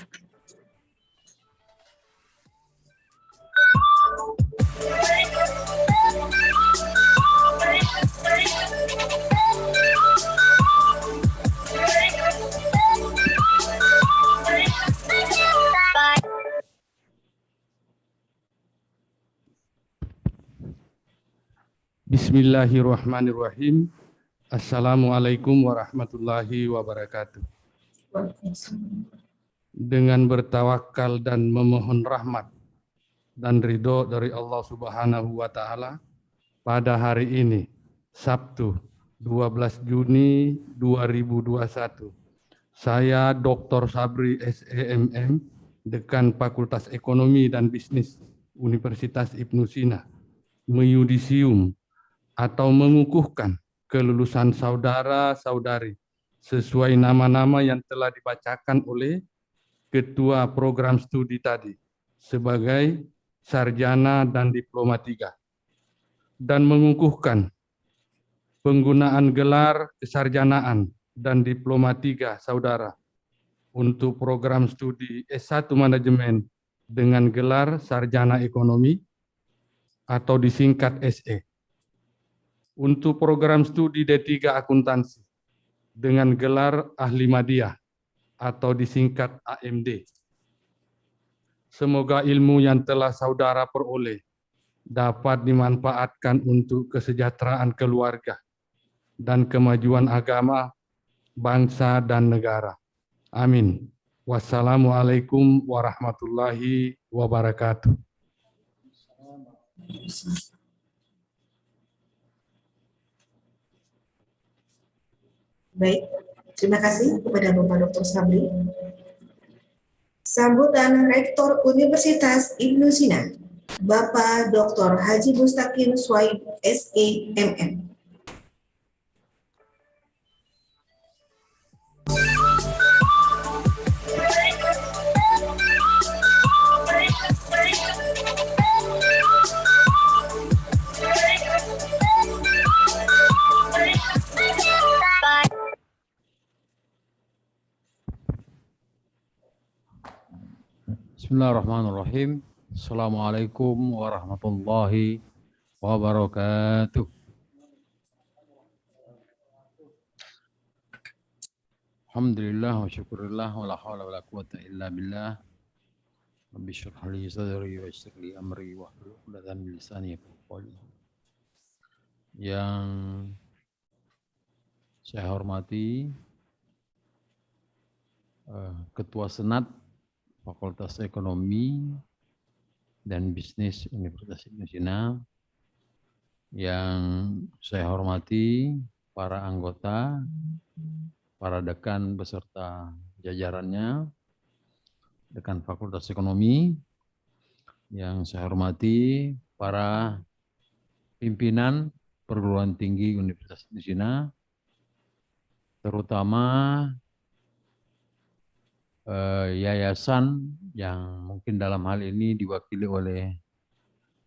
Bismillahirrahmanirrahim. Assalamualaikum warahmatullahi wabarakatuh. Dengan bertawakal dan memohon rahmat dan ridho dari Allah Subhanahu wa Ta'ala, pada hari ini, Sabtu 12 Juni 2021, saya Dr. Sabri SEMM, Dekan Fakultas Ekonomi dan Bisnis Universitas Ibnu Sina, meyudisium atau mengukuhkan kelulusan saudara-saudari sesuai nama-nama yang telah dibacakan oleh Ketua Program Studi tadi sebagai sarjana dan diploma 3, dan mengukuhkan penggunaan gelar kesarjanaan dan diploma 3 saudara untuk program studi S1 Manajemen dengan gelar sarjana ekonomi atau disingkat SE. Untuk program studi D3 akuntansi dengan gelar ahli madiyah atau disingkat AMD. Semoga ilmu yang telah saudara peroleh dapat dimanfaatkan untuk kesejahteraan keluarga dan kemajuan agama, bangsa, dan negara. Amin. Wassalamualaikum warahmatullahi wabarakatuh. Baik, terima kasih kepada Bapak Dr. Sabri. Sambutan Rektor Universitas Ibnu Sina, Bapak Dr. Haji Mustaqim Swaib, SE, MM. Bismillahirrahmanirrahim. Assalamualaikum warahmatullahi wabarakatuh. Alhamdulillah wa syukurillah wa la hawla wa la quwata illa billah. Rabbi shrah li sadri wa yassir li amri wa hlul 'uqdatam min lisani yafqahu qawli. Yang saya hormati Ketua Senat Fakultas Ekonomi dan Bisnis Universitas Ibnu Sina, yang saya hormati para anggota, para dekan beserta jajarannya, dekan Fakultas Ekonomi, yang saya hormati para pimpinan perguruan tinggi Universitas Ibnu Sina, terutama yayasan yang mungkin dalam hal ini diwakili oleh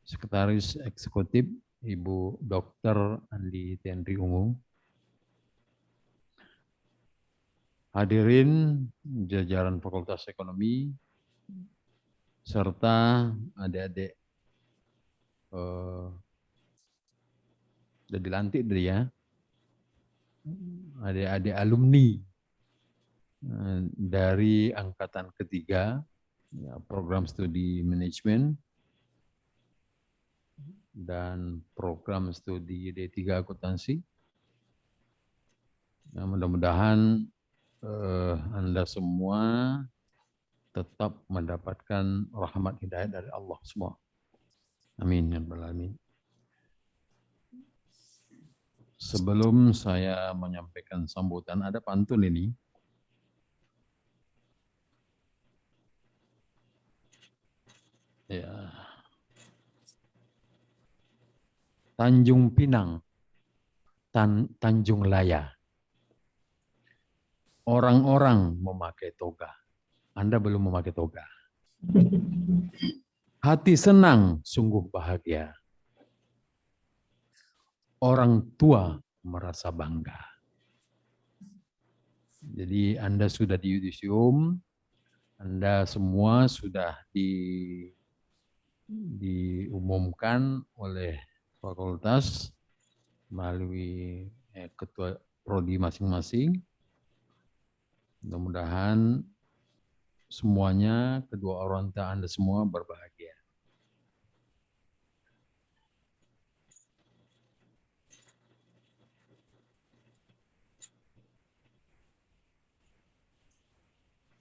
Sekretaris Eksekutif Ibu Dr. Andi Tenri Ungu. Hadirin jajaran Fakultas Ekonomi serta adik-adik udah dilantik tadi ya, adik-adik alumni dari angkatan ketiga ya, program studi manajemen dan program studi D3 akuntansi. Ya, mudah-mudahan Anda semua tetap mendapatkan rahmat hidayah dari Allah semua. Amin ya rabbal alamin. Sebelum saya menyampaikan sambutan, ada pantun ini. Ya. Tanjung Pinang, Tanjung Laya. Orang-orang memakai toga. Anda belum memakai toga. Hati senang, sungguh bahagia. Orang tua merasa bangga. Jadi Anda sudah di yudisium, Anda semua sudah diumumkan oleh fakultas melalui ketua prodi masing-masing. Mudah-mudahan semuanya, kedua orang tua Anda semua berbahagia.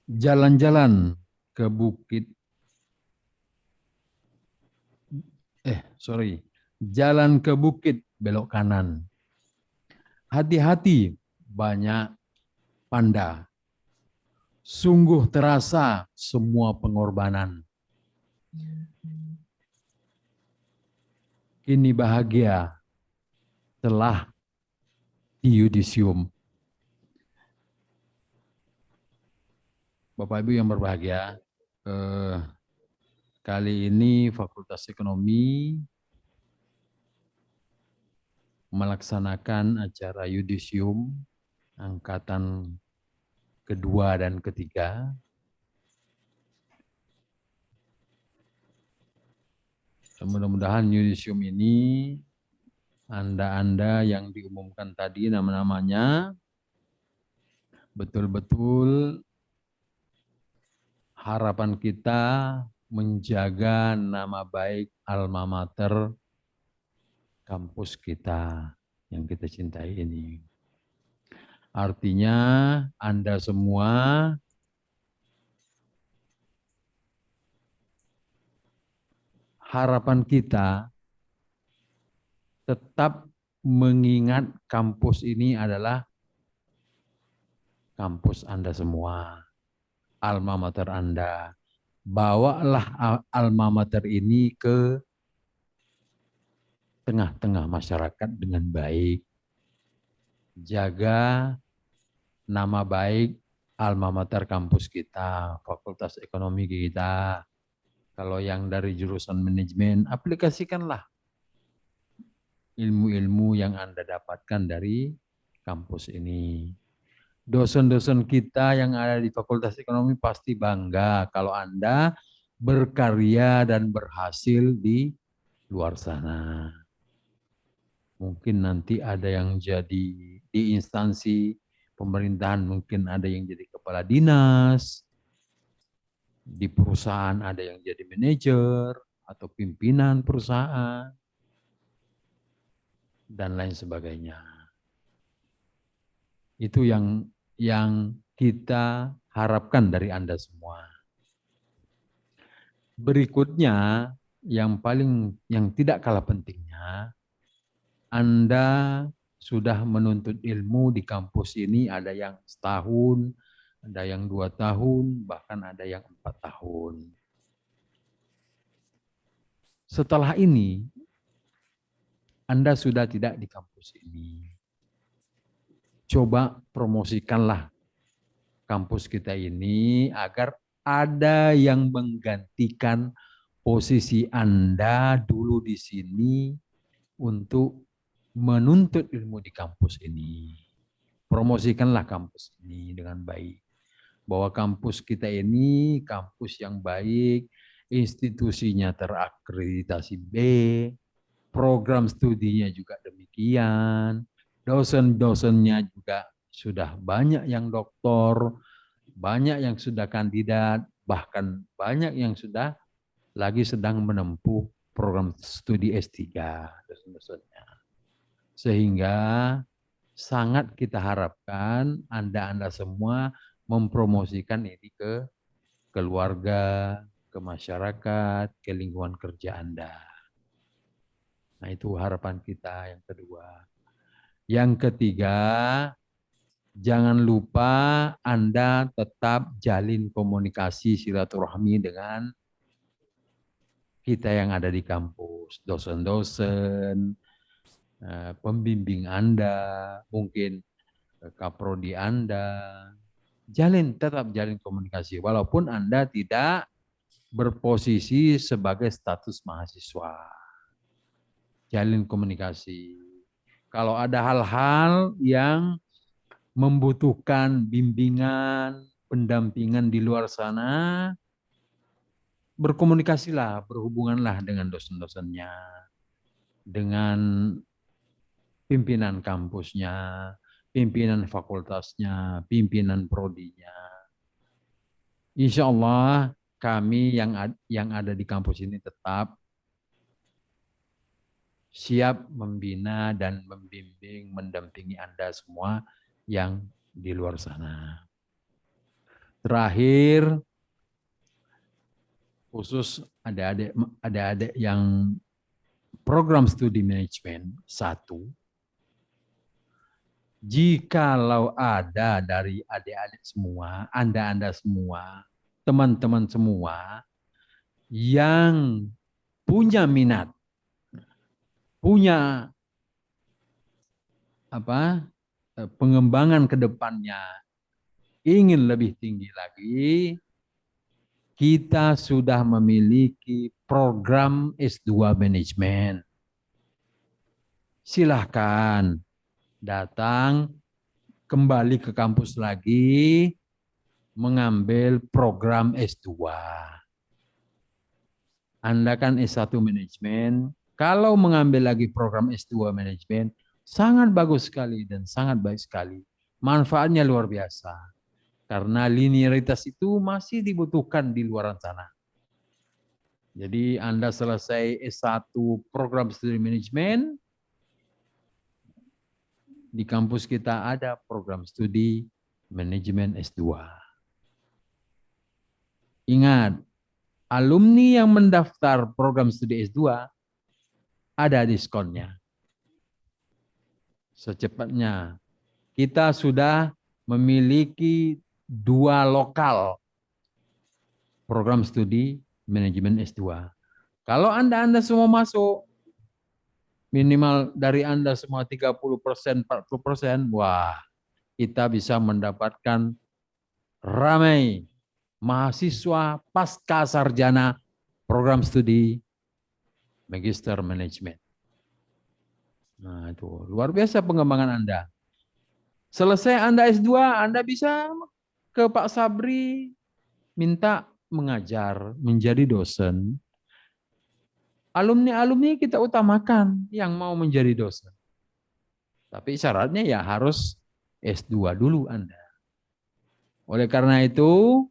Jalan-jalan ke bukit jalan ke bukit belok kanan. Hati-hati, banyak panda. Sungguh terasa semua pengorbanan. Kini bahagia telah di yudisium. Bapak Ibu yang berbahagia, kali ini Fakultas Ekonomi melaksanakan acara yudisium angkatan kedua dan ketiga. Mudah-mudahan yudisium ini Anda-Anda yang diumumkan tadi nama-namanya betul-betul harapan kita menjaga nama baik alma mater kampus kita yang kita cintai ini. Artinya Anda semua harapan kita tetap mengingat kampus ini adalah kampus Anda semua, alma mater Anda. Bawalah alma mater ini ke tengah-tengah masyarakat dengan baik. Jaga nama baik alma mater kampus kita, fakultas ekonomi kita. Kalau yang dari jurusan manajemen, aplikasikanlah ilmu-ilmu yang Anda dapatkan dari kampus ini. Dosen-dosen kita yang ada di Fakultas Ekonomi pasti bangga kalau Anda berkarya dan berhasil di luar sana. Mungkin nanti ada yang jadi di instansi pemerintahan, mungkin ada yang jadi kepala dinas, di perusahaan ada yang jadi manajer atau pimpinan perusahaan, dan lain sebagainya. Itu yang kita harapkan dari Anda semua. Berikutnya, yang tidak kalah pentingnya, Anda sudah menuntut ilmu di kampus ini, ada yang setahun, ada yang 2 tahun, bahkan ada yang 4 tahun. Setelah ini, Anda sudah tidak di kampus ini. Coba promosikanlah kampus kita ini agar ada yang menggantikan posisi Anda dulu di sini untuk menuntut ilmu di kampus ini. Promosikanlah kampus ini dengan baik. Bahwa kampus kita ini kampus yang baik, institusinya terakreditasi B, program studinya juga demikian, dosen-dosennya juga sudah banyak yang doktor, banyak yang sudah kandidat, bahkan banyak yang sudah lagi sedang menempuh program studi S3 dosen-dosennya. Sehingga sangat kita harapkan Anda semua mempromosikan ini ke keluarga, ke masyarakat, ke lingkungan kerja Anda. Nah, itu harapan kita yang kedua. Yang ketiga, jangan lupa Anda tetap jalin komunikasi silaturahmi dengan kita yang ada di kampus, dosen-dosen, pembimbing Anda, mungkin kaprodi Anda. Tetap jalin komunikasi, walaupun Anda tidak berposisi sebagai status mahasiswa. Jalin komunikasi. Kalau ada hal-hal yang membutuhkan bimbingan, pendampingan di luar sana, berkomunikasilah, berhubunganlah dengan dosen-dosennya, dengan pimpinan kampusnya, pimpinan fakultasnya, pimpinan prodinya. Insya Allah kami yang ada di kampus ini tetap siap membina dan membimbing, mendampingi Anda semua yang di luar sana. Terakhir, khusus adik-adik yang program studi manajemen 1, jikalau ada dari adik-adik semua, Anda semua, teman-teman semua yang punya minat, punya pengembangan ke depannya ingin lebih tinggi lagi, kita sudah memiliki program S2 manajemen. Silahkan datang kembali ke kampus lagi mengambil program S2. Anda kan S1 manajemen, kalau mengambil lagi program S2 manajemen, sangat bagus sekali dan sangat baik sekali. Manfaatnya luar biasa. Karena linearitas itu masih dibutuhkan di luar sana. Jadi Anda selesai S1 program studi manajemen, di kampus kita ada program studi manajemen S2. Ingat, alumni yang mendaftar program studi S2 ada diskonnya. Secepatnya kita sudah memiliki 2 lokal program studi manajemen S2. Kalau Anda semua masuk, minimal dari Anda semua 30%, 40%, wah, kita bisa mendapatkan ramai mahasiswa pasca sarjana program studi Magister Manajemen. Nah, itu luar biasa pengembangan Anda. Selesai Anda S2, Anda bisa ke Pak Sabri minta mengajar, menjadi dosen. Alumni-alumni kita utamakan yang mau menjadi dosen. Tapi syaratnya ya harus S2 dulu Anda. Oleh karena itu,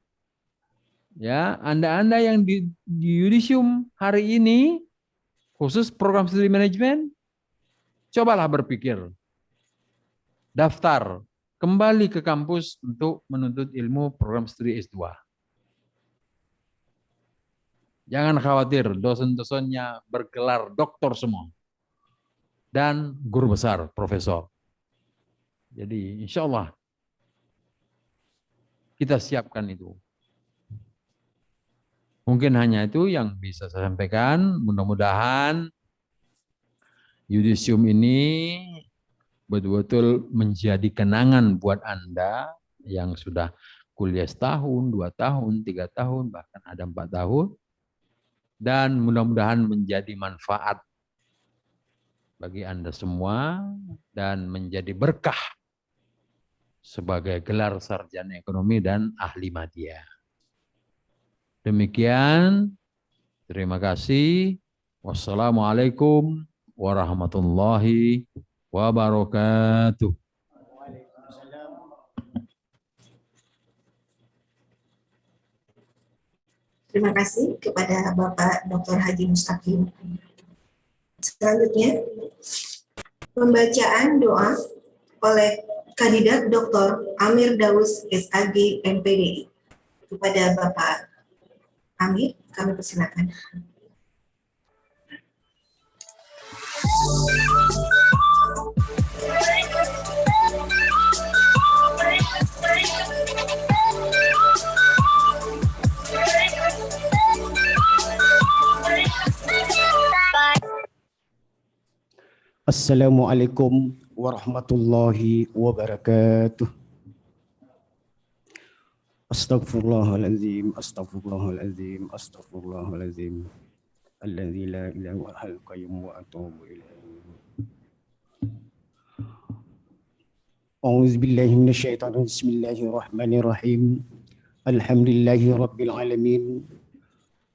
ya Anda yang di Yudisium hari ini, khusus program studi manajemen, cobalah berpikir, daftar kembali ke kampus untuk menuntut ilmu program studi S2. Jangan khawatir, dosen-dosennya bergelar doktor semua. Dan guru besar, profesor. Jadi insya Allah kita siapkan itu. Mungkin hanya itu yang bisa saya sampaikan. Mudah-mudahan Yudisium ini betul-betul menjadi kenangan buat Anda yang sudah kuliah setahun, 2 tahun, 3 tahun, bahkan ada 4 tahun. Dan mudah-mudahan menjadi manfaat bagi Anda semua dan menjadi berkah sebagai gelar sarjana ekonomi dan ahli media. Demikian, terima kasih. Wassalamualaikum warahmatullahi wabarakatuh. Terima kasih kepada Bapak Dr. Haji Mustaqim. Selanjutnya, pembacaan doa oleh kandidat Dr. Amir Daus SAG MPDI. Kepada Bapak Amir, kami persilakan. Assalamualaikum warahmatullahi wabarakatuh. Astaghfirullahaladzim, astaghfirullahaladzim, astaghfirullahaladzim. Alladzi la ilaha illa huwal qayyum wa atubu ilaihi. A'udzu billahi minasyaitonir rajim. Bismillahirrahmanirrahim. Alhamdulillahi rabbil alamin.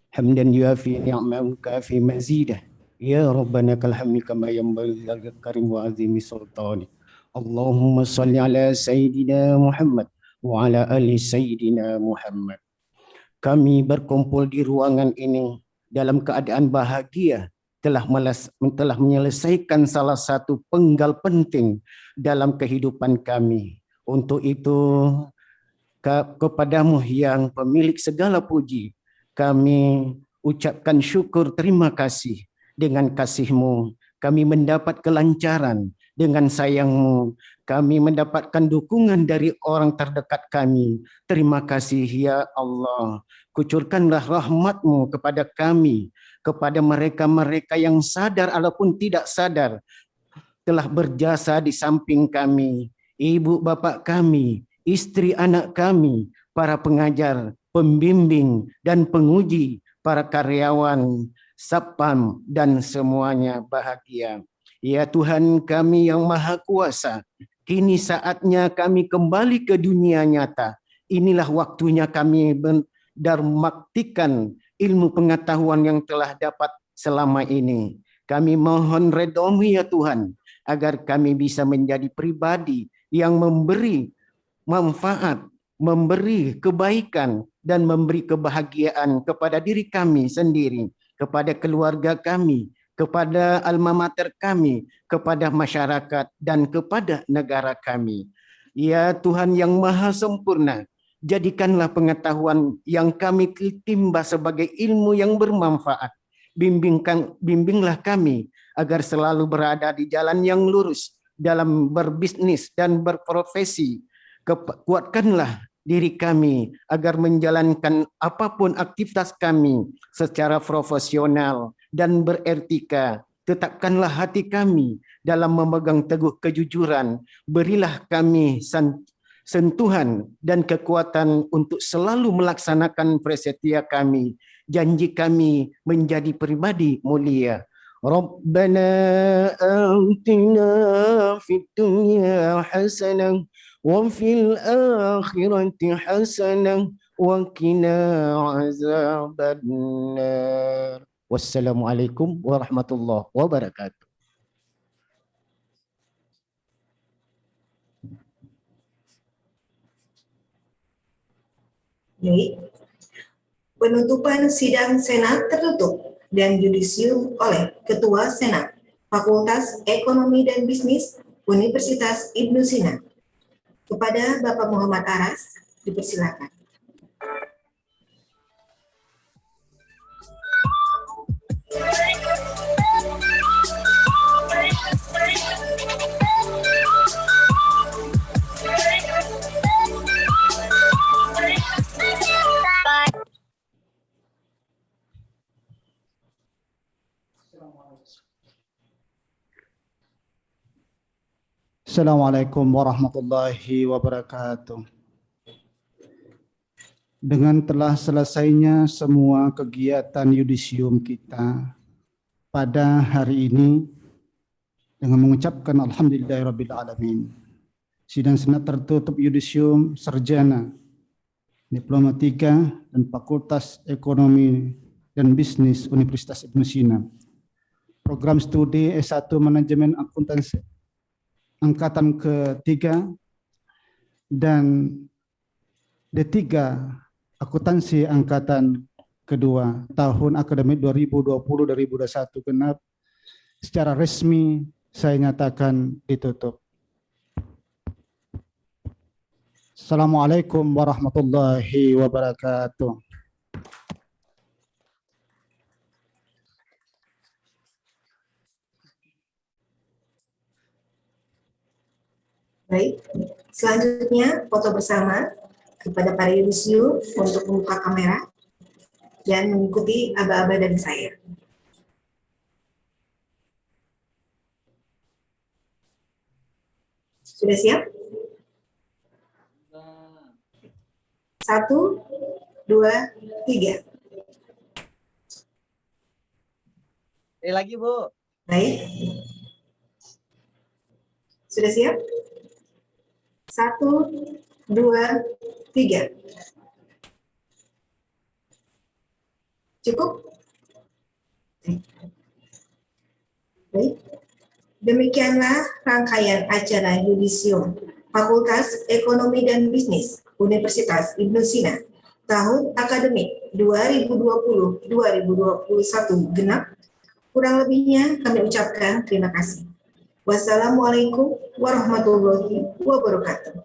Hamdan yuafi ni'amahu kafi mazidah. Ya Rabbana kalhamni kama yanbaghi lil karim wa azimi sultani. Allahumma salli ala Sayyidina Muhammad wa ala ali Sayyidina Muhammad. Kami berkumpul di ruangan ini dalam keadaan bahagia telah menyelesaikan salah satu penggal penting dalam kehidupan kami. Untuk itu kepadamu yang pemilik segala puji, kami ucapkan syukur terima kasih. Dengan kasih-Mu, kami mendapat kelancaran. Dengan sayang-Mu, kami mendapatkan dukungan dari orang terdekat kami. Terima kasih ya Allah. Kucurkanlah rahmat-Mu kepada kami, kepada mereka-mereka yang sadar ataupun tidak sadar telah berjasa di samping kami. Ibu bapak kami, istri anak kami, para pengajar, pembimbing, dan penguji, para karyawan, Satpam, dan semuanya bahagia. Ya Tuhan kami yang Maha Kuasa, kini saatnya kami kembali ke dunia nyata. Inilah waktunya kami mendarmaktikan ilmu pengetahuan yang telah dapat selama ini. Kami mohon redha-Mu ya Tuhan, agar kami bisa menjadi pribadi yang memberi manfaat, memberi kebaikan, dan memberi kebahagiaan kepada diri kami sendiri, kepada keluarga kami, kepada alma mater kami, kepada masyarakat, dan kepada negara kami. Ya Tuhan yang Maha Sempurna, jadikanlah pengetahuan yang kami timba sebagai ilmu yang bermanfaat. Bimbinglah kami agar selalu berada di jalan yang lurus dalam berbisnis dan berprofesi. Kuatkanlah diri kami agar menjalankan apapun aktivitas kami secara profesional dan beretika. Tetapkanlah hati kami dalam memegang teguh kejujuran. Berilah kami sentuhan dan kekuatan untuk selalu melaksanakan prasetya kami. Janji kami menjadi pribadi mulia. Rabbana atina fid dunya hasanah wa fil akhirati hasanah wa qina azabannar. Wassalamualaikum warahmatullahi wabarakatuh. Baik. Penutupan sidang Senat tertutup dan yudisium oleh Ketua Senat Fakultas Ekonomi dan Bisnis Universitas Ibnu Sina. Kepada Bapak Muhammad Aras, dipersilakan. Assalamualaikum warahmatullahi wabarakatuh. Dengan telah selesainya semua kegiatan yudisium kita pada hari ini, dengan mengucapkan alhamdulillahirabbil alamin, sidang senat tertutup yudisium sarjana Diploma 3 dan Fakultas Ekonomi dan Bisnis Universitas Ibnu Sina, program studi S1 Manajemen Akuntansi angkatan ke-3 dan D3 akuntansi angkatan kedua tahun akademik 2020-2021 genap secara resmi saya nyatakan ditutup. Assalamualaikum warahmatullahi wabarakatuh. Baik, selanjutnya foto bersama kepada para yudisium untuk membuka kamera dan mengikuti aba-aba dari saya. Sudah siap? 1, 2, 3. Lagi, Bu. Baik. Sudah siap? 1, 2, 3. Cukup? Baik. Demikianlah rangkaian acara yudisium Fakultas Ekonomi dan Bisnis Universitas Ibnu Sina tahun akademik 2020-2021 genap. Kurang lebihnya kami ucapkan terima kasih. Wassalamualaikum warahmatullahi wabarakatuh.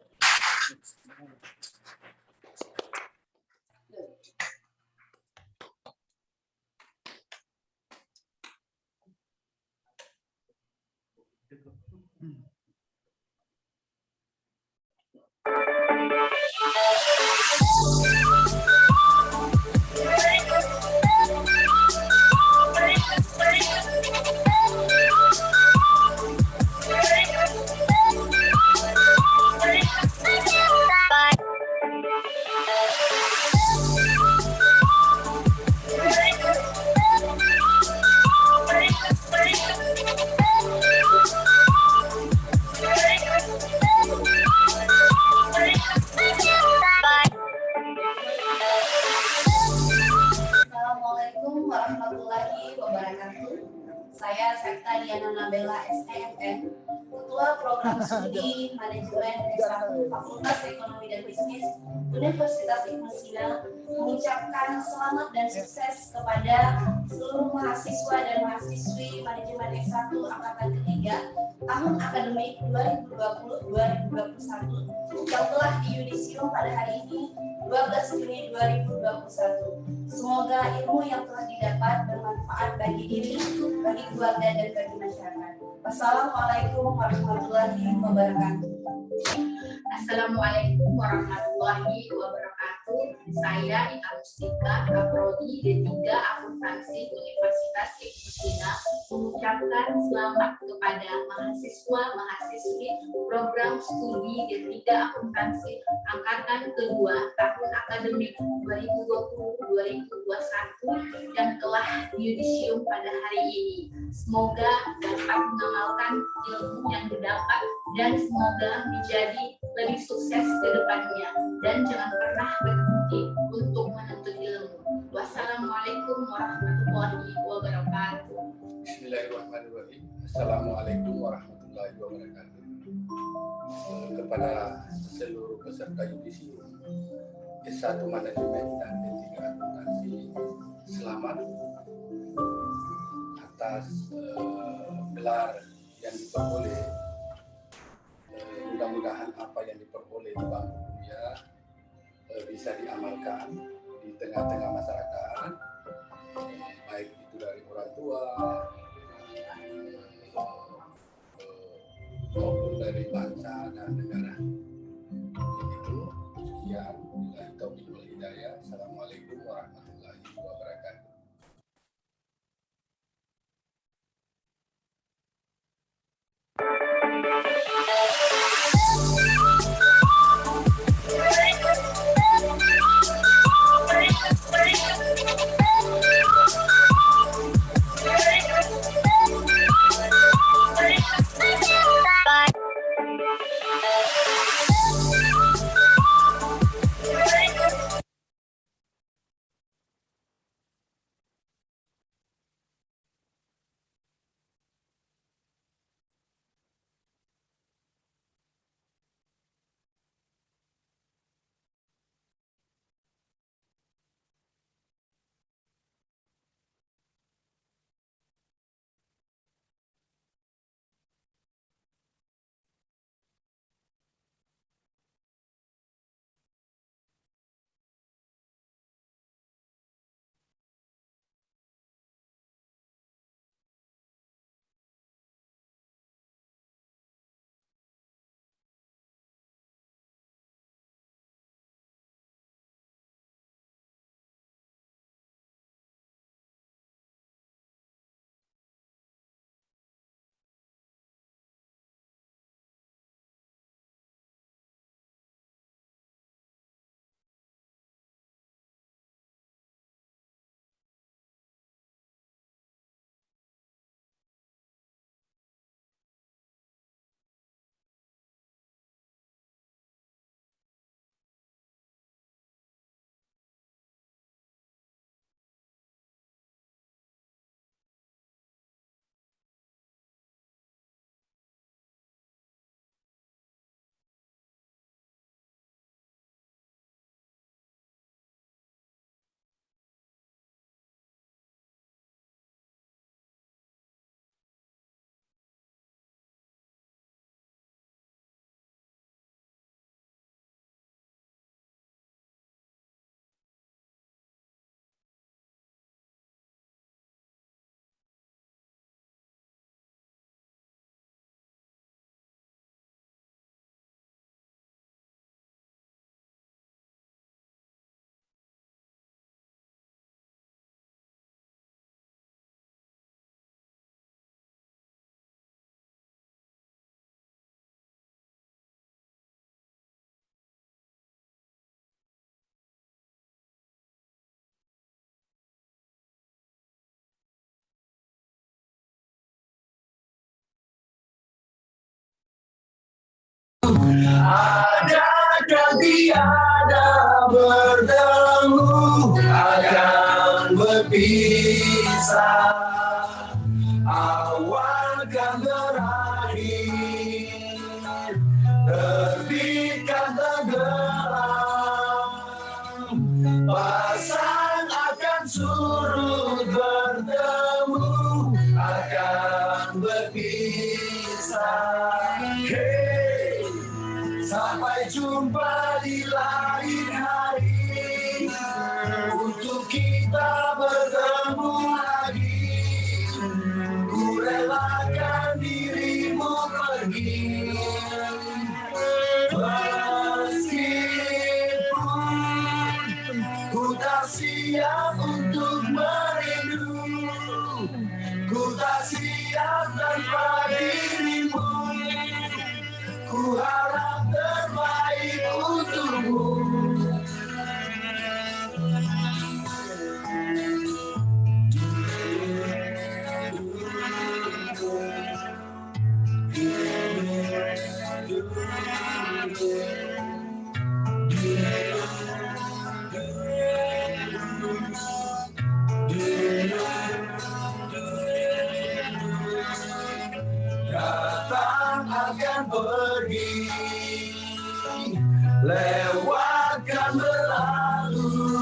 Assalamualaikum warahmatullahi wabarakatuh. Saya Septa Diana Nabela STMN, Ketua Program Studi Manajemen S1 Fakultas Ekonomi dan Bisnis Universitas Ibnu Sina, mengucapkan selamat dan sukses kepada seluruh mahasiswa dan mahasiswi Manajemen S1 Angkatan ke-3 tahun akademik 2020-2021 yang telah diyudisium pada hari ini 12 Juni 2021. Semoga ilmu yang telah didapat bermanfaat bagi diri, bagi keluarga, dan bagi masyarakat. Wassalamualaikum warahmatullahi wabarakatuh. Assalamualaikum warahmatullahi wabarakatuh. Saya Ina Mustika, Kaprodi D3 Akuntansi Universitas Ibnu mengucapkan selamat kepada mahasiswa-mahasiswi program studi D3 Akuntansi Angkatan kedua tahun akademik 2020-2021 yang telah yudisium pada hari ini. Semoga dapat mengamalkan ilmu yang didapat dan semoga menjadi lebih sukses ke depannya dan jangan pernah berhenti untuk menuntut ilmu. Wassalamualaikum warahmatullahi wabarakatuh. Bismillahirrahmanirrahim. Assalamualaikum warahmatullahi wabarakatuh. Kepada seluruh peserta yudisium S1 Manajemen dan D3 Akuntansi, selamat atas gelar yang diperoleh. Mudah-mudahan apa yang diperoleh di bangku kuliah bisa diamalkan di tengah-tengah masyarakat, baik itu dari orang tua maupun dari bangsa dan negara. Begitu, sekian. Billahi taufiq wal hidayah. Assalamualaikum warahmatullahi wabarakatuh. Adakah tiada bertemu akan berpisah, awal kan berakhir, terbitkan tenggelam, pasang akan surut bertemu akan berpisah. Hey, sampai jumpa di lain hari, untuk kita bertemu lagi. Ku relakan dirimu pergi. Datang akan pergi, lewat kan berlalu,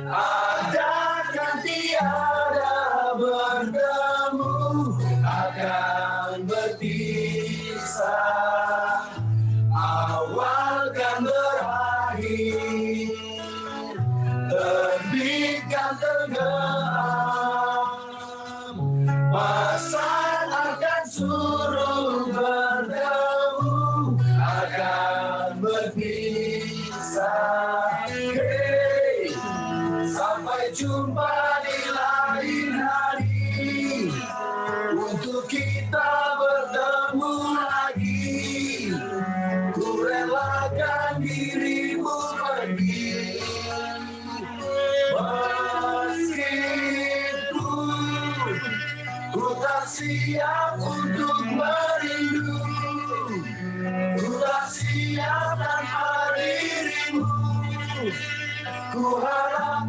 ada kan tiada bertemu, akan berpisah, awal kan berakhir, terbit kan tenggelam, pasang akan suruh bertemu, akan berpisah. Hey, sampai jumpa di lain hari, untuk kita bertemu lagi. Ku relakan dirimu pergi, meskipun ku tak siap untuk merindu, ku tak siap tanpa dirimu. Ku harap